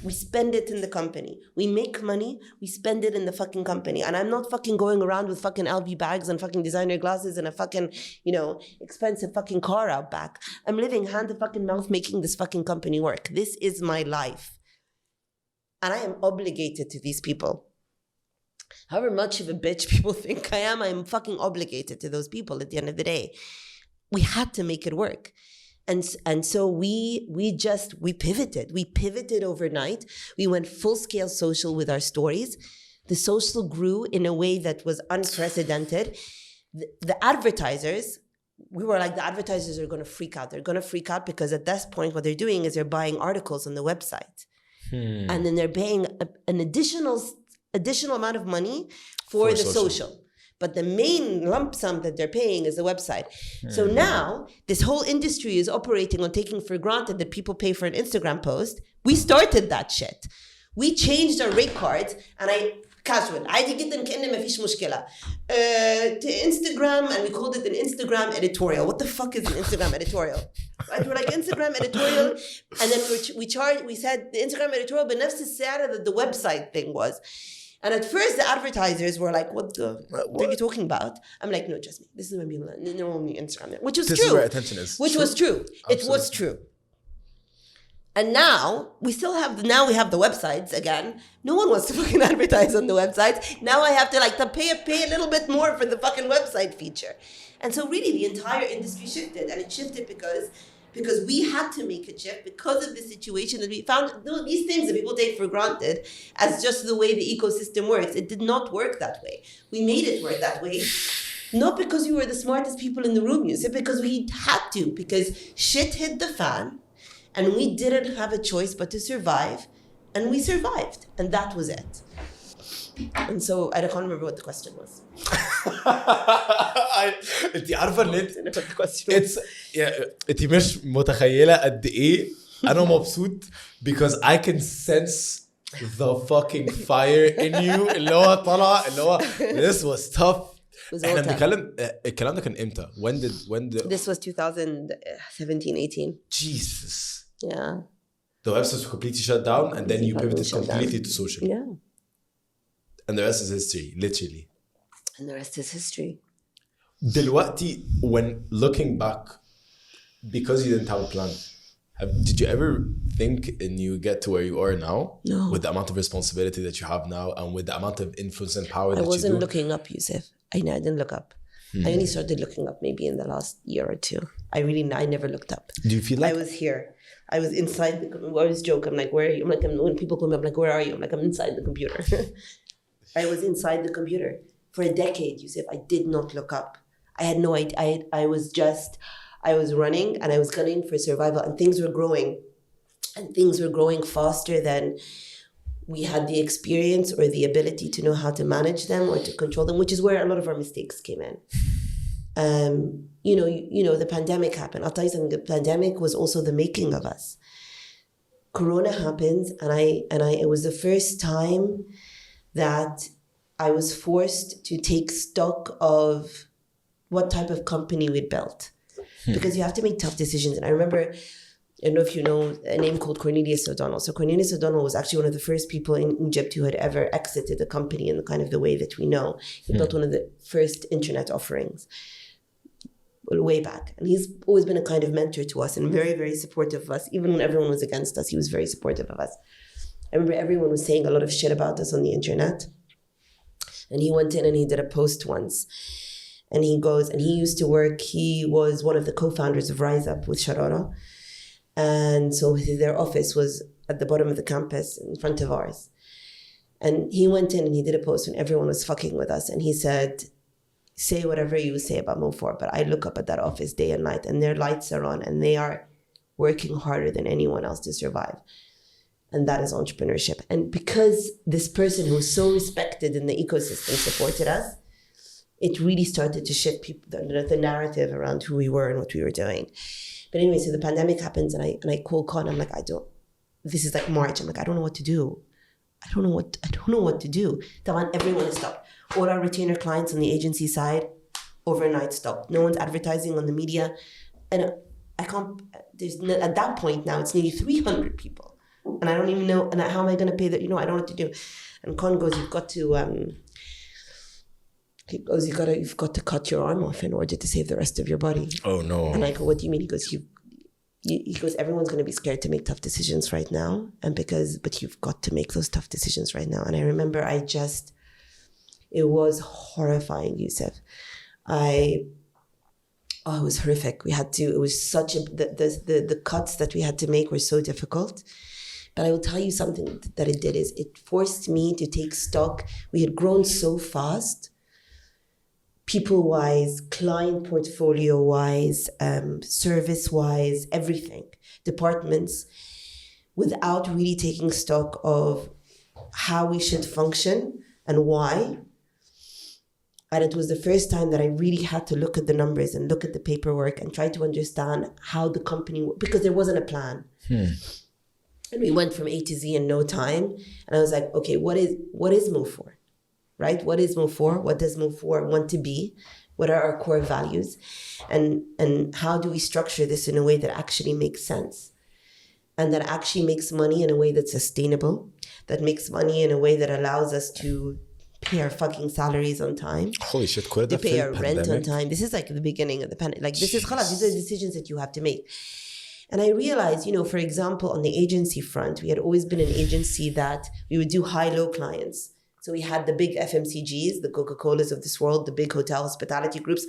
we spend it in the company. We make money, we spend it in the fucking company. And I'm not fucking going around with fucking LV bags and fucking designer glasses and a fucking, you know, expensive fucking car out back. I'm living hand to fucking mouth making this fucking company work. This is my life. And I am obligated to these people. However much of a bitch people think I am fucking obligated to those people at the end of the day. We had to make it work. And so we pivoted. We pivoted overnight. We went full scale social with our stories. The social grew in a way that was unprecedented. The advertisers, we were like, the advertisers are going to freak out. They're going to freak out because at this point, what they're doing is they're buying articles on the website. And then they're paying an additional amount of money for the social. But the main lump sum that they're paying is the website. So now this whole industry is operating on taking for granted that people pay for an Instagram post. We started that shit. We changed our rate cards, and casual. عادي جدا كأن ما فيش مشكلة. To Instagram, and we called it an Instagram editorial. What the fuck is an Instagram editorial? Right? We're like Instagram editorial, and then we said the Instagram editorial بنفس السعر that the website thing was. And at first, the advertisers were like, what are you talking about? I'm like, no, trust me. This is when people know me Instagram. Which was true. This is where attention is. Which was true. Absolutely. It was true. And now, we have the websites again. No one wants to fucking advertise on the websites. Now I have to pay a little bit more for the fucking website feature. And so really, the entire industry shifted. And it shifted because we had to make a shift because of the situation that we found. These things that people take for granted as just the way the ecosystem works, it did not work that way. We made it work that way, not because we were the smartest people in the room, Yousef, because we had to, because shit hit the fan and we didn't have a choice but to survive, and we survived, and that was it. And so I can't remember what the question was. انت عارفه ان انت مش متخيله قد ايه انا مبسوط because I can sense the fucking fire in you اللي هو طلع اللي هو this was tough. احنا بنتكلم الكلام ده كان امتى? When did This was 2017-18. Jesus. Yeah. The website was completely shut down, and then you pivoted completely to social. Yeah. And the rest is history, literally. And the rest is history. دلوقتي when looking back because you didn't have a plan, did you ever think and you get to where you are now? No. With the amount of responsibility that you have now and with the amount of influence and power that you do? I wasn't looking up, Yousef. I didn't look up. I only started looking up maybe in the last year or two. I never looked up. Do you feel like... I was here. I was inside I always joke, I'm like, where are you? I'm like, when people call me, I'm like, where are you? I'm like, I'm inside the computer. I was inside the computer. For a decade, Yousef, I did not look up. I had no idea. I was running and I was gunning for survival, and things were growing. And things were growing faster than we had the experience or the ability to know how to manage them or to control them, which is where a lot of our mistakes came in. The pandemic happened. I'll tell you something, the pandemic was also the making of us. Corona happens, and it was the first time that I was forced to take stock of what type of company we'd built. Because you have to make tough decisions. And I remember, I don't know if you know a name called Cornelius O'Donnell. So Cornelius O'Donnell was actually one of the first people in Egypt who had ever exited the company in the kind of the way that we know. He built one of the first internet offerings way back. And he's always been a kind of mentor to us and very, very supportive of us. Even when everyone was against us, he was very supportive of us. I remember everyone was saying a lot of shit about us on the internet. And he went in and he did a post once. And he goes, and he used to work, he was one of the co-founders of Rise Up with Sharara. And so their office was at the bottom of the campus in front of ours. And he went in and he did a post when everyone was fucking with us. And he said, say whatever you say about MO4, but I look up at that office day and night and their lights are on and they are working harder than anyone else to survive. And that is entrepreneurship. And because this person who was so respected in the ecosystem supported us, it really started to shift people, the narrative around who we were and what we were doing. But anyway, so the pandemic happens and I call Con. I'm like, this is like March. I'm like, I don't know what to do. I don't know what to do. Everyone is stopped. All our retainer clients on the agency side, overnight stopped. No one's advertising on the media. And I can't, at that point now, it's nearly 300 people. And I don't even know, and how am I going to pay that? I don't know what to do. And Con goes, you've got to cut your arm off in order to save the rest of your body. Oh no. And I go, what do you mean? He goes, he goes, everyone's going to be scared to make tough decisions right now. But you've got to make those tough decisions right now. And I remember it was horrifying, Yousef. It was horrific. It was such the cuts that we had to make were so difficult. But I will tell you something that it did is it forced me to take stock. We had grown so fast, people-wise, client portfolio-wise, service-wise, everything, departments, without really taking stock of how we should function and why. And it was the first time that I really had to look at the numbers and look at the paperwork and try to understand how the company, because there wasn't a plan. And we went from A to Z in no time. And I was like, okay, what is MO4, right? What is MO4? What does MO4 want to be? What are our core values? And how do we structure this in a way that actually makes sense? And that actually makes money in a way that's sustainable, that makes money in a way that allows us to pay our fucking salaries on time. Holy shit, to pay our rent on time. This is like the beginning of the pandemic. Like this is khalas, these are decisions that you have to make. And I realized, for example, on the agency front, we had always been an agency that we would do high-low clients. So we had the big FMCGs, the Coca-Colas of this world, the big hotel hospitality groups.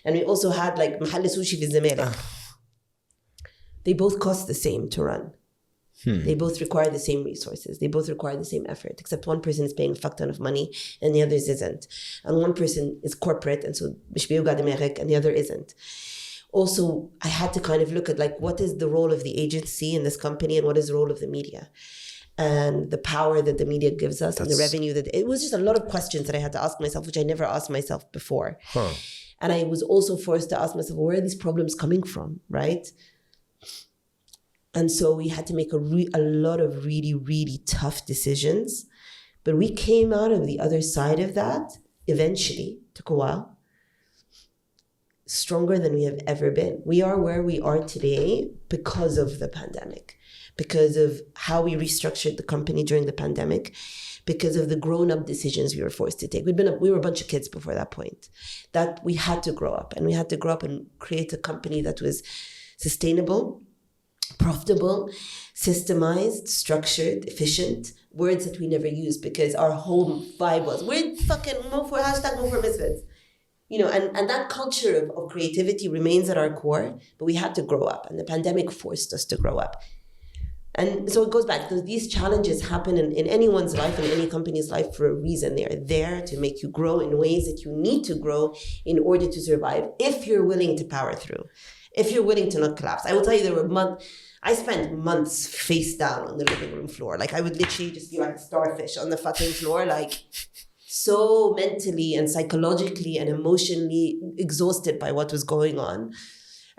And we also had like Mahal Sushi fi Zamalek. They both cost the same to run. They both require the same resources. They both require the same effort, except one person is paying a fuck ton of money and the others isn't. And one person is corporate and so and the other isn't. Also, I had to kind of look at like, what is the role of the agency in this company and what is the role of the media? And the power that the media gives us and the revenue that... It was just a lot of questions that I had to ask myself, which I never asked myself before. And I was also forced to ask myself, where are these problems coming from, right? And so we had to make a lot of really, really tough decisions. But we came out of the other side of that, eventually, took a while, stronger than we have ever been. We are where we are today because of the pandemic, because of how we restructured the company during the pandemic, because of the grown-up decisions we were forced to take. We were a bunch of kids before that point, that we had to grow up, and we had to grow up and create a company that was sustainable, profitable, systemized, structured, efficient, words that we never used because our whole vibe was, we're fucking MO4, hashtag MO4 misfits. You know, and that culture of creativity remains at our core, but we had to grow up, and the pandemic forced us to grow up. And so it goes back, because these challenges happen in anyone's life, in any company's life, for a reason. They are there to make you grow in ways that you need to grow in order to survive, if you're willing to power through, if you're willing to not collapse. I will tell you, I spent months face down on the living room floor. Like, I would literally just be like a starfish on the fucking floor, like so mentally and psychologically and emotionally exhausted by what was going on.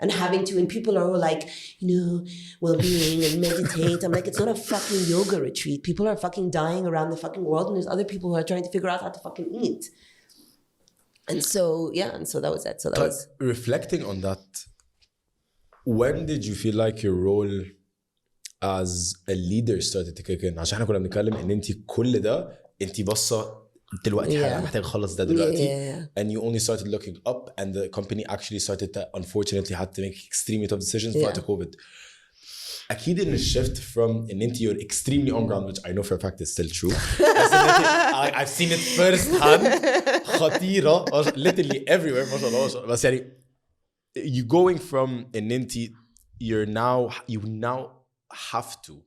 And having to, and people are all like, you know, well-being and meditate. I'm like, it's not a fucking yoga retreat. People are fucking dying around the fucking world, and there's other people who are trying to figure out how to fucking eat. And so, yeah, and so that was it. So that was... Reflecting on that, when did you feel like your role as a leader started to kick in? عشان احنا كنا بنتكلم ان انت كل ده انت بصة دلوقتي حاجة محتاج اخلص ده دلوقتي, and you only started looking up, and the company actually started to unfortunately had to make extremely tough decisions prior to COVID. أكيد إن الشيft from إن أنت you're extremely on ground, which I know for a fact is still true. I've seen it first hand. خطيرة literally everywhere ما شاء الله. بس يعني you going from إن أنت you now have to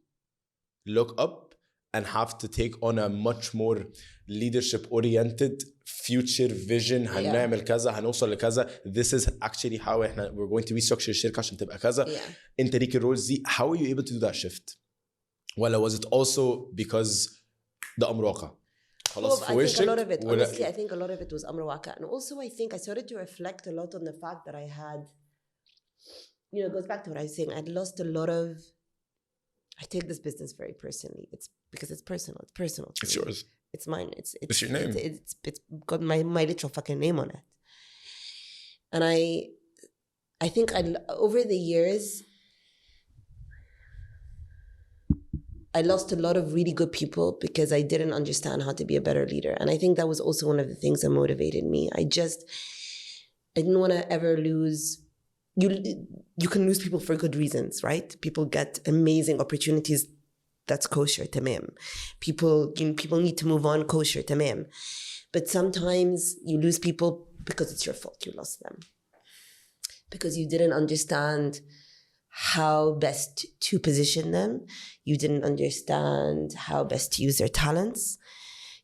look up and have to take on a much more leadership oriented future vision. هنعمل كذا, هنوصل لكذا. This is actually how we're going to restructure الشركة عشان تبقى كذا. انت ليك الرولز دي. How are you able to do that shift? ولا was it also because ده أمر واقع؟ خلاص في وشك. I think a lot of it, honestly, I think a lot of it was أمر واقع. And also I think I started to reflect a lot on the fact that I had, you know, it goes back to what I was saying. I'd lost a lot of, I take this business very personally. It's because it's personal. It's personal. It's yours. It's mine. It's your name. It's got my literal fucking name on it. And I think over the years, I lost a lot of really good people because I didn't understand how to be a better leader. And I think that was also one of the things that motivated me. I didn't want to ever lose. You can lose people for good reasons, right? People get amazing opportunities. That's kosher, tamam. People need to move on, kosher, tamam. But sometimes you lose people because it's your fault you lost them. Because you didn't understand how best to position them. You didn't understand how best to use their talents.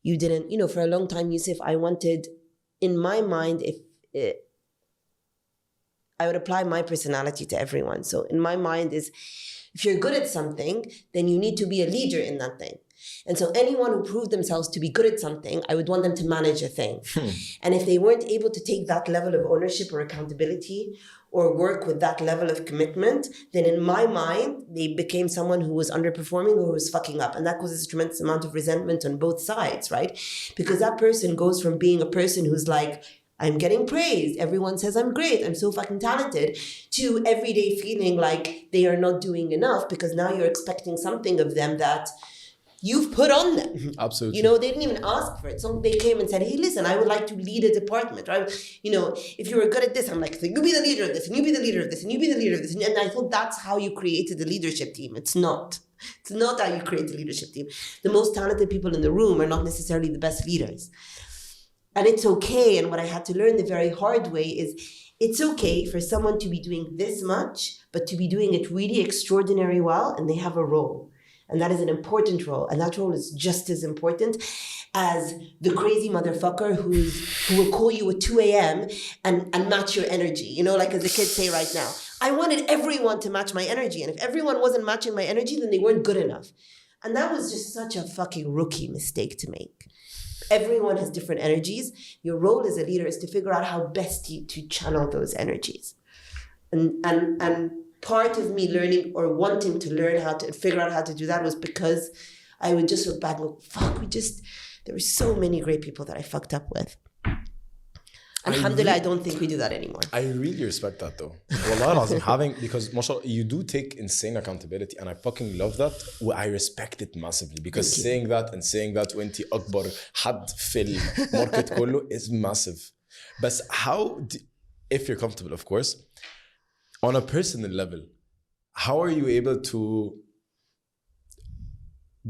You didn't, you know, for a long time, Yousef, I wanted, in my mind, I would apply my personality to everyone. So in my mind is, if you're good at something, then you need to be a leader in that thing. And so anyone who proved themselves to be good at something, I would want them to manage a thing. And if they weren't able to take that level of ownership or accountability or work with that level of commitment, then in my mind, they became someone who was underperforming or was fucking up. And that causes a tremendous amount of resentment on both sides, right? Because that person goes from being a person who's like, I'm getting praised, everyone says I'm great, I'm so fucking talented, to every day feeling like they are not doing enough because now you're expecting something of them that you've put on them. Absolutely. You know, they didn't even ask for it. So they came and said, hey, listen, I would like to lead a department, right? You know, if you were good at this, I'm like, so you be the leader of this, and you be the leader of this, and you be the leader of this. And I thought that's how you created the leadership team. It's not. It's not how you create the leadership team. The most talented people in the room are not necessarily the best leaders. And it's okay. And what I had to learn the very hard way is it's okay for someone to be doing this much, but to be doing it really extraordinary well, and they have a role. And that is an important role. And that role is just as important as the crazy motherfucker who will call you at 2 a.m. and match your energy. You know, like as the kids say right now, I wanted everyone to match my energy. And if everyone wasn't matching my energy, then they weren't good enough. And that was just such a fucking rookie mistake to make. Everyone has different energies. Your role as a leader is to figure out how best to channel those energies. And part of me learning or wanting to learn how to figure out how to do that was because I would just look back and go, fuck, there were so many great people that I fucked up with. Alhamdulillah, I don't think we do that anymore. I really respect that though. Wallah al-Azim, because mashallah, you do take insane accountability, and I fucking love that. I respect it massively because saying that when ti akbar had fil market kullu is massive. But how, if you're comfortable, of course, on a personal level, how are you able to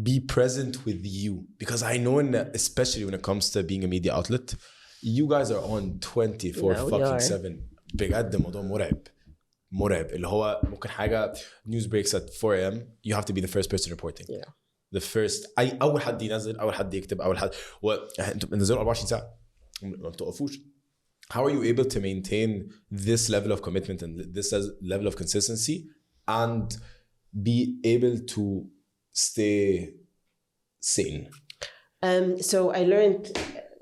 be present with you? Because I know, especially when it comes to being a media outlet, you guys are on 24/7. بجد الموضوع مرعب اللي هو ممكن حاجة news breaks at 4 a.m. you have to be the first person reporting. Yeah. The first أول حد ينزل، أول حد يكتب، أول حد انتوا بتنزلوا 24 ساعة ما بتوقفوش. How are you able to maintain this level of commitment and this level of consistency and be able to stay sane? So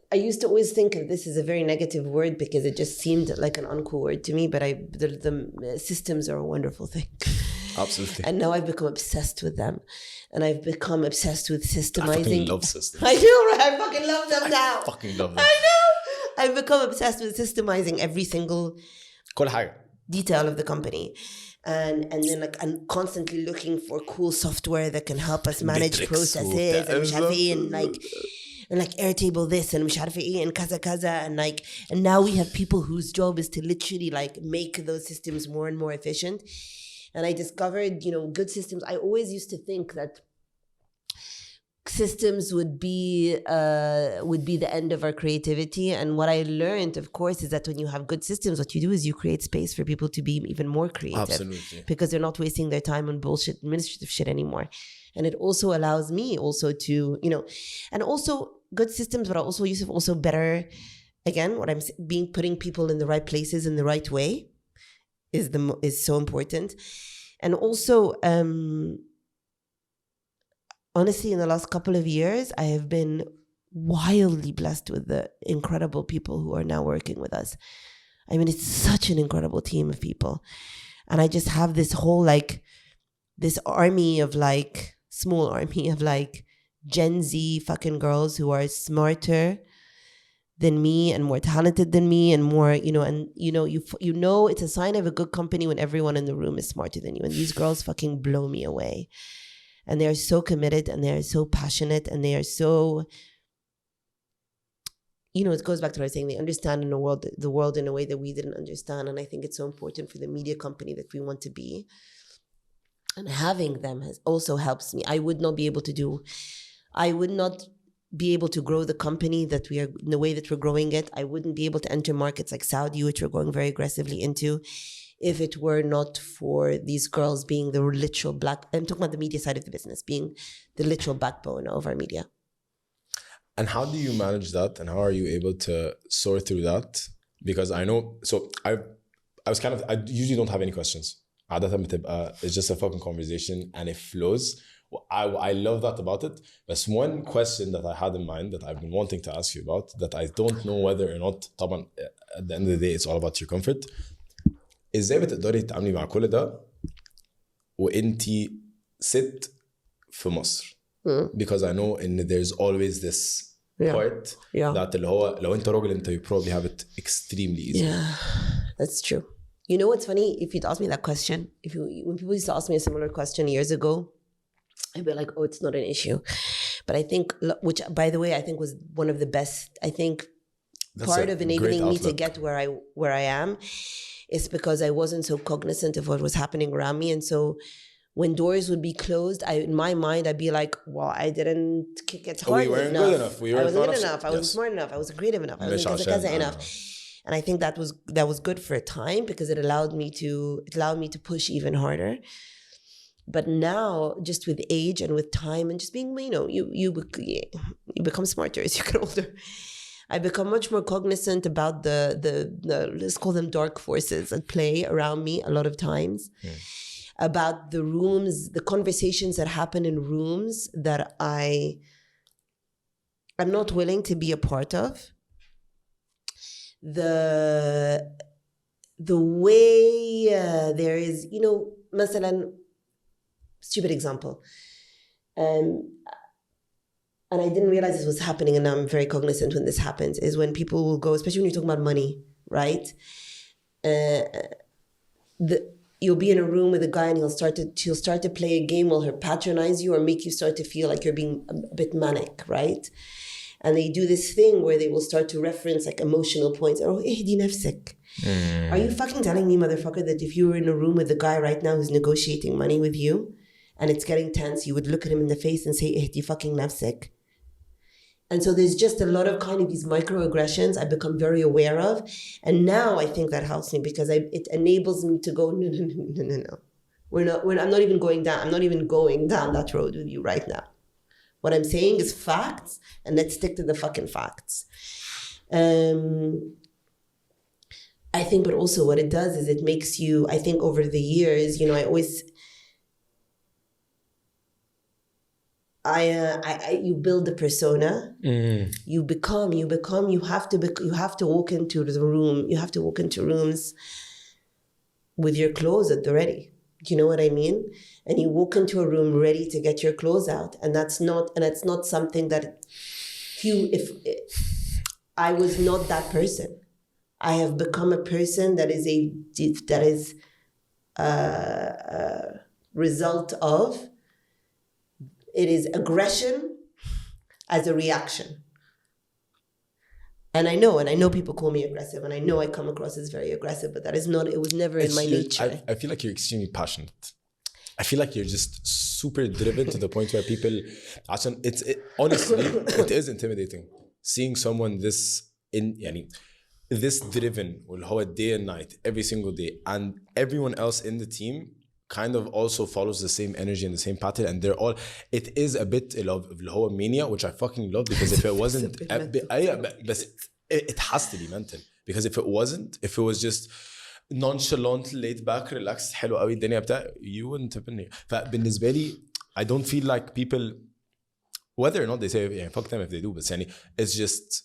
I used to always think of this as a very negative word because it just seemed like an uncool word to me, but the systems are a wonderful thing. Absolutely. And now I've become obsessed with them. And I've become obsessed with systemizing. I fucking love systems. I do, right? I fucking love them now. I fucking love them. I know. I've become obsessed with systemizing every single كل حاجة. detail of the company. And then like I'm constantly looking for cool software that can help us manage processes and مش عارفة إيه and like Airtable this and مش عارفة إيه and kaza and now we have people whose job is to literally like make those systems more and more efficient. And I discovered, good systems. I always used to think that systems would be the end of our creativity. And what I learned, of course, is that when you have good systems, what you do is you create space for people to be even more creative. Absolutely. Because they're not wasting their time on bullshit administrative shit anymore. And it also allows me also to, and also good systems, but also Yousef, also better, again, what I'm putting people in the right places in the right way is so important. And also, honestly, in the last couple of years, I have been wildly blessed with the incredible people who are now working with us. I mean, it's such an incredible team of people. And I just have this whole, this army of small army of Gen Z fucking girls who are smarter than me and more talented than me and more, it's a sign of a good company when everyone in the room is smarter than you. And these girls fucking blow me away. And they are so committed and they are so passionate and they are so, it goes back to what I was saying. They understand the world in a way that we didn't understand. And I think it's so important for the media company that we want to be. And having them also helps me. I would not be able to grow the company that we are in the way that we're growing it. I wouldn't be able to enter markets like Saudi, which we're going very aggressively into, if it were not for these girls being the literal I'm talking about the media side of the business, being the literal backbone of our media. And how do you manage that? And how are you able to sort through that? Because I know, so I usually don't have any questions. It's just a fucking conversation and it flows. I love that about it. But one question that I had in mind that I've been wanting to ask you about that I don't know whether or not, طبعا at the end of the day, it's all about your comfort. ازاي بتقدري تتعاملي مع كل ده وانتي ست في مصر؟ Because I know there's always this part that اللي هو لو انت راجل انت you probably have it extremely easy. Yeah, that's true. You know what's funny? If you'd asked me that question, when people used to ask me a similar question years ago, I'd be like, oh, it's not an issue. But I think, which by the way, I think was one of the best, I think that's part of enabling me to get where I am is because I wasn't so cognizant of what was happening around me. And so when doors would be closed, in my mind, I'd be like, well, I didn't kick it hard enough. We weren't good enough. I wasn't good enough. I wasn't smart enough. I wasn't creative enough. I wasn't enough. And I think that was good for a time because it allowed me to push even harder. But now, just with age and with time and just being, you become smarter as you get older. I become much more cognizant about the let's call them dark forces that play around me a lot of times. About the rooms, the conversations that happen in rooms that I'm not willing to be a part of. The way there is, مثلا, stupid example. And I didn't realize this was happening, and now I'm very cognizant when this happens, is when people will go, especially when you're talking about money, right? You'll be in a room with a guy and she'll start to play a game will patronize you or make you start to feel like you're being a bit manic, right? And they do this thing where they will start to reference like emotional points. Oh, اهدي نفسك. Are you fucking telling me, motherfucker, that if you were in a room with the guy right now who's negotiating money with you and it's getting tense, you would look at him in the face and say, ihti fucking nafsik? And so there's just a lot of kind of these microaggressions I've become very aware of. And now I think that helps me because it enables me to go, no. I'm not even going down. I'm not even going down that road with you right now. What I'm saying is facts, and let's stick to the fucking facts. I think, but also what it does is it makes you, I think over the years, you know, you build a persona. You have to walk into the room. You have to walk into rooms with your clothes at the ready. Do you know what I mean? And you walk into a room ready to get your clothes out, and that's not something that if I was not that person. I have become a person that is a result of. It is aggression as a reaction. And I know people call me aggressive, and I know I come across as very aggressive, but it was never in my nature. I feel like you're extremely passionate. I feel like you're just super driven to the point where people, honestly, it is intimidating. Seeing someone this driven, day and night, every single day, and everyone else in the team kind of also follows the same energy and the same pattern, and it is a bit of mania, which I fucking love, because if it wasn't it has to be mental, because if it was just nonchalant, laid back, relaxed, حلو قوي الدنيا بتاع, you wouldn't have been here. فبالنسبة لي I don't feel like people, whether or not they say fuck them if they do, but it's just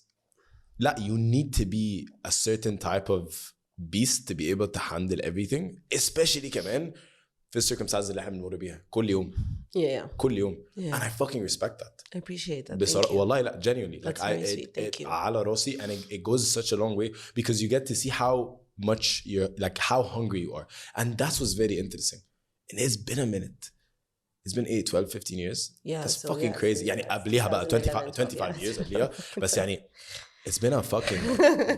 you need to be a certain type of beast to be able to handle everything, especially كمان في الcircumstances اللي احنا بنمر بيها كل يوم. كل يوم. And I fucking respect that. I appreciate that. بصراحة والله لا, genuinely. That's very sweet. Thank you. على راسي, and it goes such a long way because you get to see how much you're, like how hungry you are. And that was very interesting. And it's been a minute. It's been 8, 12, 15 years. Yeah. That's fucking crazy. يعني قبليها بقى 25 years قبليها. بس يعني it's been a fucking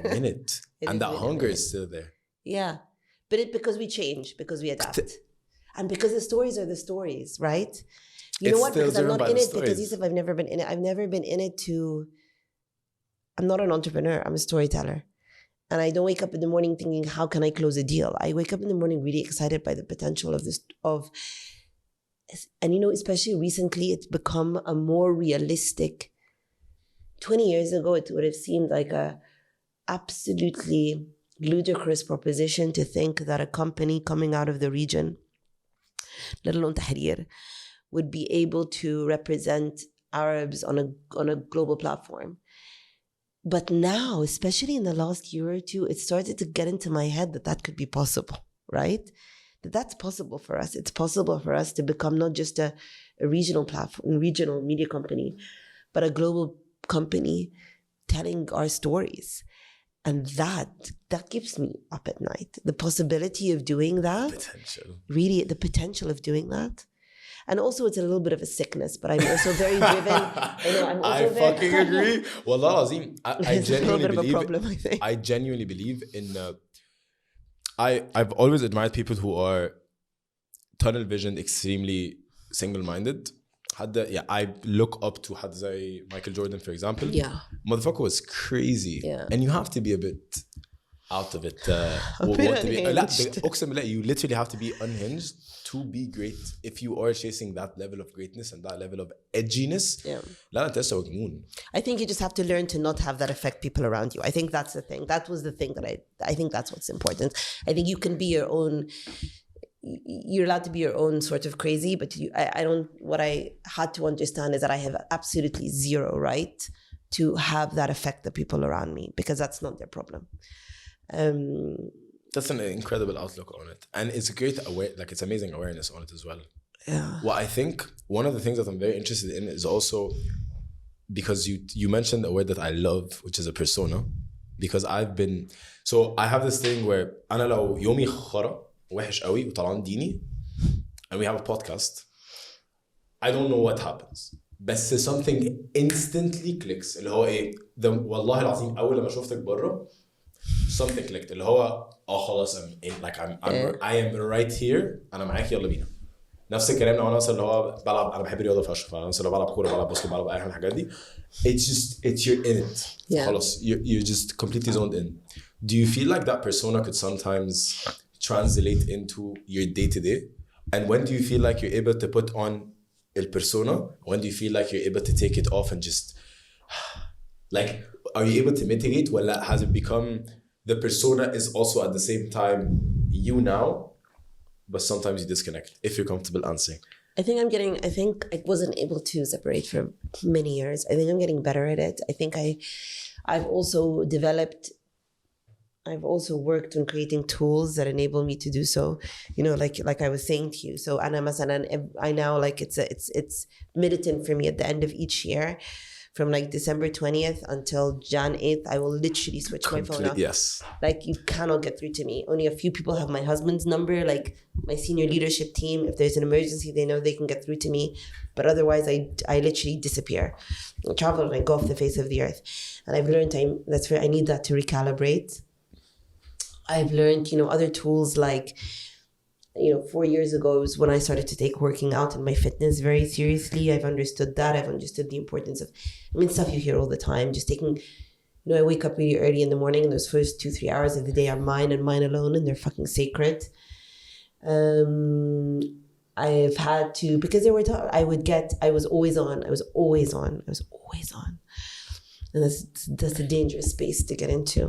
minute. And that hunger is still there. Yeah. But because we change, because we adapt. And because the stories are the stories, right? You know what? Because I'm not in it because Yousef, I've never been in it. I've never been in it I'm not an entrepreneur. I'm a storyteller. And I don't wake up in the morning thinking, how can I close a deal? I wake up in the morning really excited by the potential of this, and you know, especially recently, it's become a more realistic. 20 years ago, it would have seemed like a absolutely ludicrous proposition to think that a company coming out of the region, let alone Tahrir, would be able to represent Arabs on a global platform. But now, especially in the last year or two, it started to get into my head that could be possible, right? That's possible for us. It's possible for us to become not just a regional platform, regional media company, but a global company telling our stories. And that keeps me up at night. The possibility of doing that. Potential. Really, the potential of doing that. And also it's a little bit of a sickness, but I'm also very driven. I fucking agree. Wallah azim. I genuinely believe. A problem, I think. I genuinely believe in. I've always admired people who are tunnel vision, extremely single-minded. I look up to Michael Jordan, for example. Yeah. Motherfucker was crazy. Yeah. And you have to be a bit out of it. You literally have to be unhinged to be great if you are chasing that level of greatness and that level of edginess. Yeah. I think you just have to learn to not have that affect people around you. I think that's the thing. That was the thing that I think that's what's important. I think you can be your own. You're allowed to be your own sort of crazy, but what I had to understand is that I have absolutely zero right to have that affect the people around me, because that's not their problem. That's an incredible outlook on it. And it's a great it's amazing awareness on it as well. Yeah. Well, I think one of the things that I'm very interested in is also because you mentioned a word that I love, which is a persona. Because I have this thing where أنا لو يومي خرا وحش قوي وطلعان ديني and we have a podcast, I don't know what happens, بس something instantly clicks اللي هو والله العظيم أول لما شفتك برا something clicked اللي هو خلاص I am right here أنا معاك يلا بينا. نفس الكلام لو انا مثلا اللي هو بلعب انا بحب الرياضه فشخ فانا مثلا لو بلعب كوره بلعب باسكت بلعب اي حاجه من الحاجات دي it's you're in it خلاص you're just completely zoned in. Do you feel like that persona could sometimes translate into your day to day, and when do you feel like you're able to put on el persona, when do you feel like you're able to take it off and just like are you able to mitigate, or has it become the persona is also at the same time you now but sometimes you disconnect, if you're comfortable answering? I think I wasn't able to separate for many years. I think I'm getting better at it. I think I've also worked on creating tools that enable me to do so, you know, like I was saying to you. So I now like it's militant for me at the end of each year. From like December 20th until Jan 8th, I will literally switch my phone off. Yes. Like you cannot get through to me. Only a few people have my husband's number, like my senior leadership team. If there's an emergency, they know they can get through to me. But otherwise, I literally disappear. I travel and I go off the face of the earth. And I've learned I need that to recalibrate. I've learned, you know, other tools like, you know, 4 years ago was when I started to take working out and my fitness very seriously. I've understood that. I've understood the importance of, stuff you hear all the time. Just taking, you know, I wake up really early in the morning and those first 2-3 hours of the day are mine and mine alone, and they're fucking sacred. I've had to, because there were times I was always on. And that's a dangerous space to get into.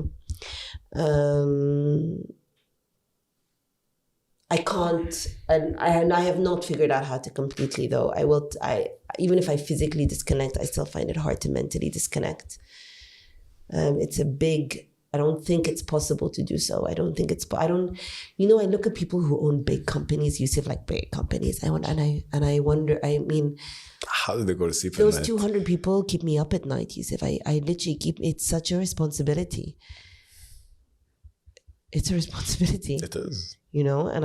I can't, and I have not figured out how to completely though. Even if I physically disconnect, I still find it hard to mentally disconnect. I don't think it's possible to do so. You know, I look at people who own big companies, Yousef, like big companies. I wonder, how do they go to sleep at those night? 200 people keep me up at night, Yousef. I literally it's such a responsibility. It's a responsibility. It is. You know, and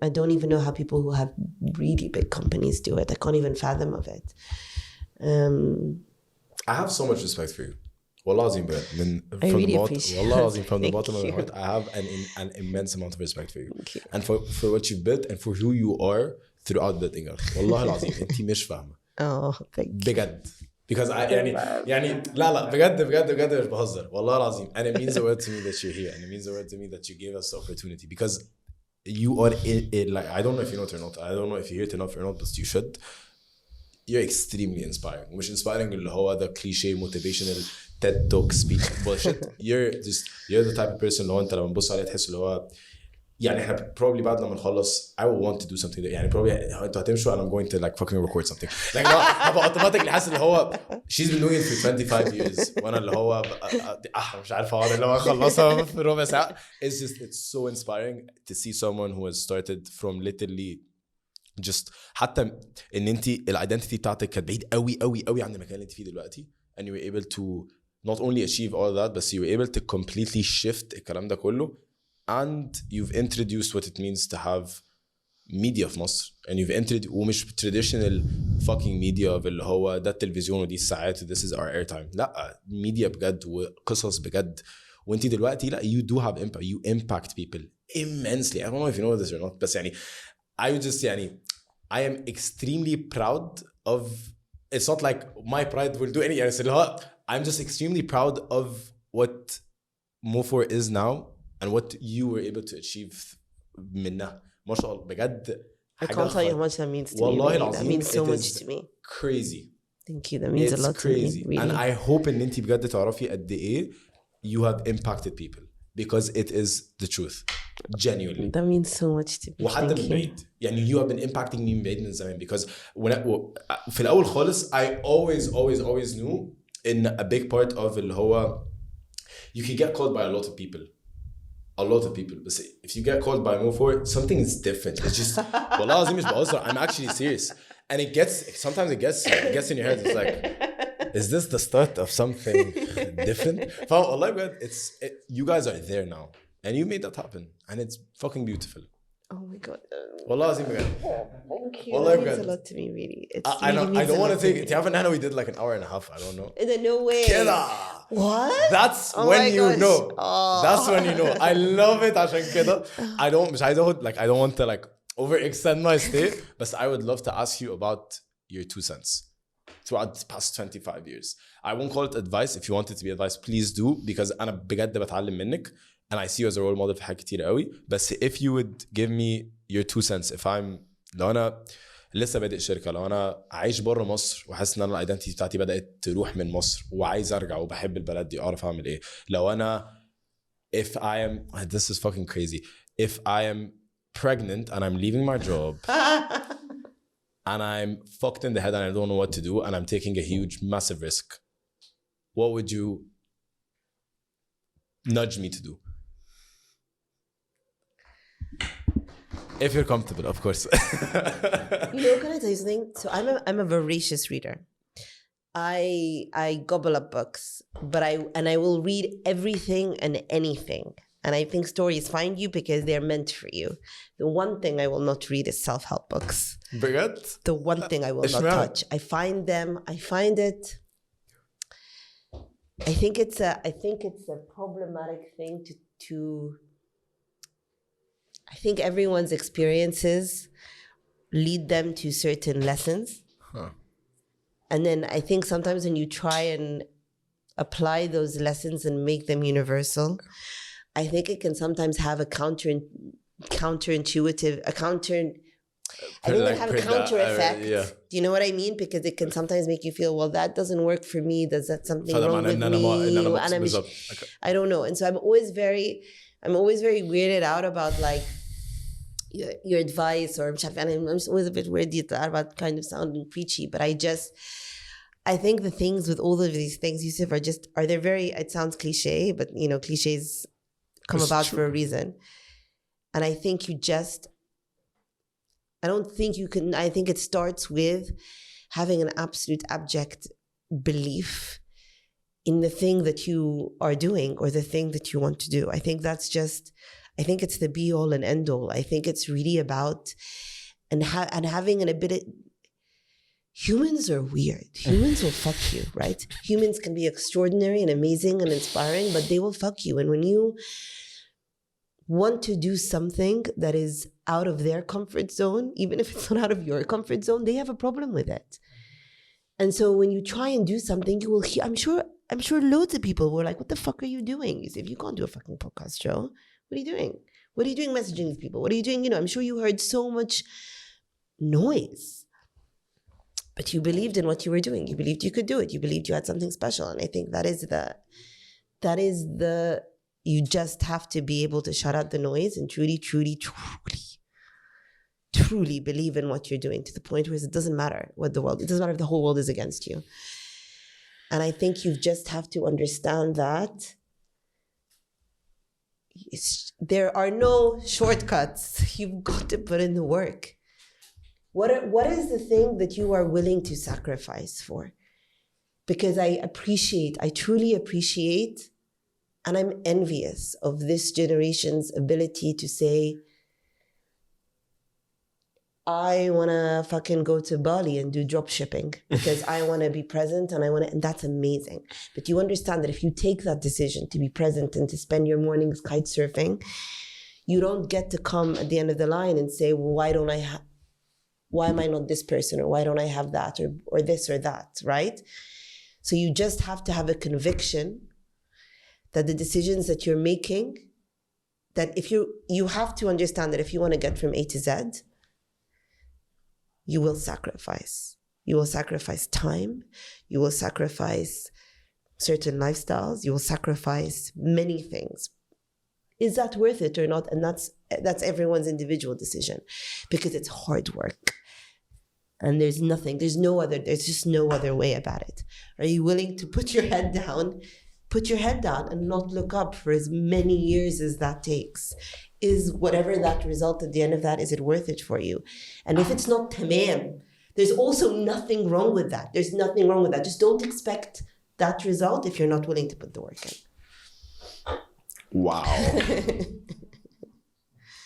I don't even know how people who have really big companies do it. I can't even fathom of it. I have so much respect for you. Wallah azim, from the bottom of my heart, I have an immense amount of respect for you. And for what you've built and for who you are throughout building us. Wallah al-azim, انتي مش فاهمة. Oh, thank you. بجد. Because يعني لا بجد مش بهزر والله العظيم, and it means the word to me that you're here, and it means the word to me that you gave us the opportunity, because you are like, I don't know if you know it or not, I don't know if you hear it enough or not, but you should. You're extremely inspiring. مش inspiring اللي هو the cliche motivational TED Talk speech bullshit. You're the type of person اللي هو انت لما تبص عليه تحس اللي هو يعني احنا probably بعد لما نخلص I will want to do something that, يعني probably انتوا هتمشوا and I'm going to like fucking record something. like هبقى automatically حاسس اللي هو she's been doing it for 25 years وانا اللي هو مش عارف اقعد اللي هو اخلصها في ربع ساعة. It's so inspiring to see someone who has started from literally just حتى ان انت الايدنتيتي بتاعتك كانت بعيد قوي عن المكان اللي انت فيه دلوقتي, and you were able to not only achieve all that, but you were able to completely shift الكلام ده كله, and you've introduced what it means to have media في مصر, and you've introduced ومش traditional fucking media اللي هو ده التلفزيون ودي الساعات this is our airtime, لا media بجد وقصص بجد, وانتي دلوقتي لا you do have impact, you impact people immensely. I don't know if you know this or not, بس يعني I would just يعني I am extremely proud of, it's not like my pride will do any, يعني I'm just extremely proud of what MO4 is now and what you were able to achieve منها ما شاء الله بجد. I can't tell you how much that means to والله me. العظيم, That means so it much is to me. crazy. Thank you. That means a lot crazy. to me. Really. And I hope ان انتي بجد تعرفي قد ايه you have impacted people, because it is the truth. Genuinely. That means so much to me. وحتى من بعيد يعني you have been impacting me من بعيد من زمان, because في الأول خالص I always knew in a big part of اللي هو you can get called by a lot of people, but if you get called by MO4, something is different. It's just والله العظيم مش بهزر, I'm actually serious, and sometimes it gets in your head. It's like, is this the start of something different? والله بجد, you guys are there now. And you made that happen, and it's fucking beautiful. Oh my god. والله العظيم بجد. Thank you. والله It means a بجد. lot to me, really. I don't want to take it. تعرف ان احنا we did like an hour and a half. I don't know. No way. كده. What? That's Oh when my you gosh. know. Oh. That's when you know. I love it عشان كده. مش عايز اخد like I don't want to like overextend my stay, but I would love to ask you about your 2 cents throughout the past 25 years. I won't call it advice. If you want it to be advice, please do, because أنا بجد بتعلم منك and I see you as a role model في حاجات كتير قوي. بس if you would give me your 2 cents, لو أنا لسه بادئ شركة، لو أنا عايش بره مصر وحاسس إن أنا الايدنتيتي بتاعتي بدأت تروح من مصر وعايز أرجع وبحب البلد دي، أعرف أعمل إيه؟ لو أنا if I am this is fucking crazy if I am pregnant and I'm leaving my job and I'm fucked in the head and I don't know what to do and I'm taking a huge massive risk, what would you nudge me to do? If you're comfortable, of course. Can I tell you something? So I'm a voracious reader. I gobble up books, but I will read everything and anything. And I think stories find you because they're meant for you. The one thing I will not read is self-help books. بجد؟ The one thing I will not touch. I find it. I think it's a problematic thing to I think everyone's experiences lead them to certain lessons. Huh. And then I think sometimes when you try and apply those lessons and make them universal, I think it can sometimes have a counterintuitive, I think it have a counter effect. Yeah. Do you know what I mean? Because it can sometimes make you feel, well, that doesn't work for me. Does that something wrong with me? I don't know. And so I'm always very weirded out about like your advice, or I'm always a bit weirded out about kind of sounding preachy, but I think the things with all of these things, Yousef, they're very, it sounds cliche, but cliches come about for a reason. And I think I think it starts with having an absolute abject belief in the thing that you are doing or the thing that you want to do. I think I think it's the be all and end all. I think it's really about and having an ability. Humans are weird. Humans will fuck you, right? Humans can be extraordinary and amazing and inspiring, but they will fuck you. And when you want to do something that is out of their comfort zone, even if it's not out of your comfort zone, they have a problem with it. And so when you try and do something, you will hear, I'm sure loads of people were like, what the fuck are you doing? You say, you can't do a fucking podcast show. What are you doing? What are you doing messaging these people? What are you doing? I'm sure you heard so much noise, but you believed in what you were doing. You believed you could do it. You believed you had something special. And I think you just have to be able to shut out the noise and truly believe in what you're doing, to the point where it doesn't matter it doesn't matter if the whole world is against you. And I think you just have to understand that there are no shortcuts. You've got to put in the work. What is the thing that you are willing to sacrifice for? Because I truly appreciate, and I'm envious of this generation's ability to say, I want to fucking go to Bali and do drop shipping because I want to be present and that's amazing. But you understand that if you take that decision to be present and to spend your mornings kite surfing, you don't get to come at the end of the line and say, well, why am I not this person? Or why don't I have that? Or this or that, right? So you just have to have a conviction that the decisions that you're making, that if you have to understand that if you want to get from A to Z, you will sacrifice. You will sacrifice time. You will sacrifice certain lifestyles. You will sacrifice many things. Is that worth it or not? And that's everyone's individual decision, because it's hard work. And there's just no other way about it. Are you willing to put your head down and not look up for as many years as that takes? Is whatever that result at the end of that, is it worth it for you? And if it's not tamam, there's also nothing wrong with that. There's nothing wrong with that. Just don't expect that result if you're not willing to put the work in. Wow.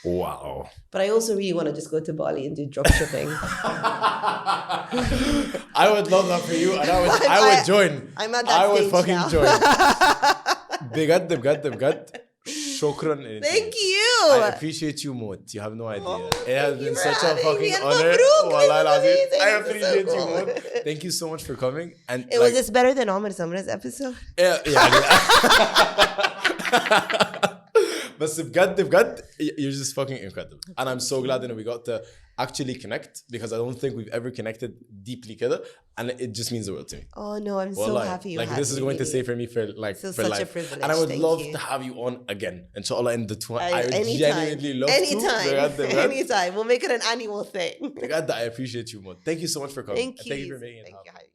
Wow. But I also really want to just go to Bali and do drop shipping. I would love that for you, and I would join. I'm at that I would stage fucking now. join. بجد. شكرا. Thank you. I appreciate you more. You have no idea. It has thank you been for such a having fucking me. And honor. مبروك. والله العظيم. Amazing. I This is so appreciate you cool. more. Thank you so much for coming. And Was this better than Omar Samra's episode? yeah. بس بجد you're just fucking incredible, and I'm so glad that we got to actually connect, because I don't think we've ever connected deeply كده, and it just means the world to me. Oh no, I'm so happy you like had this is me, going to really. stay for me for like So for such life. a privilege. And I would Thank love you. to have you on again, inshallah, in the I would Anytime. genuinely love to. Anytime. We'll make it an annual thing. بجد I appreciate you more. Thank you so much for coming. Thank you. Thank you for making it happen. Thank you.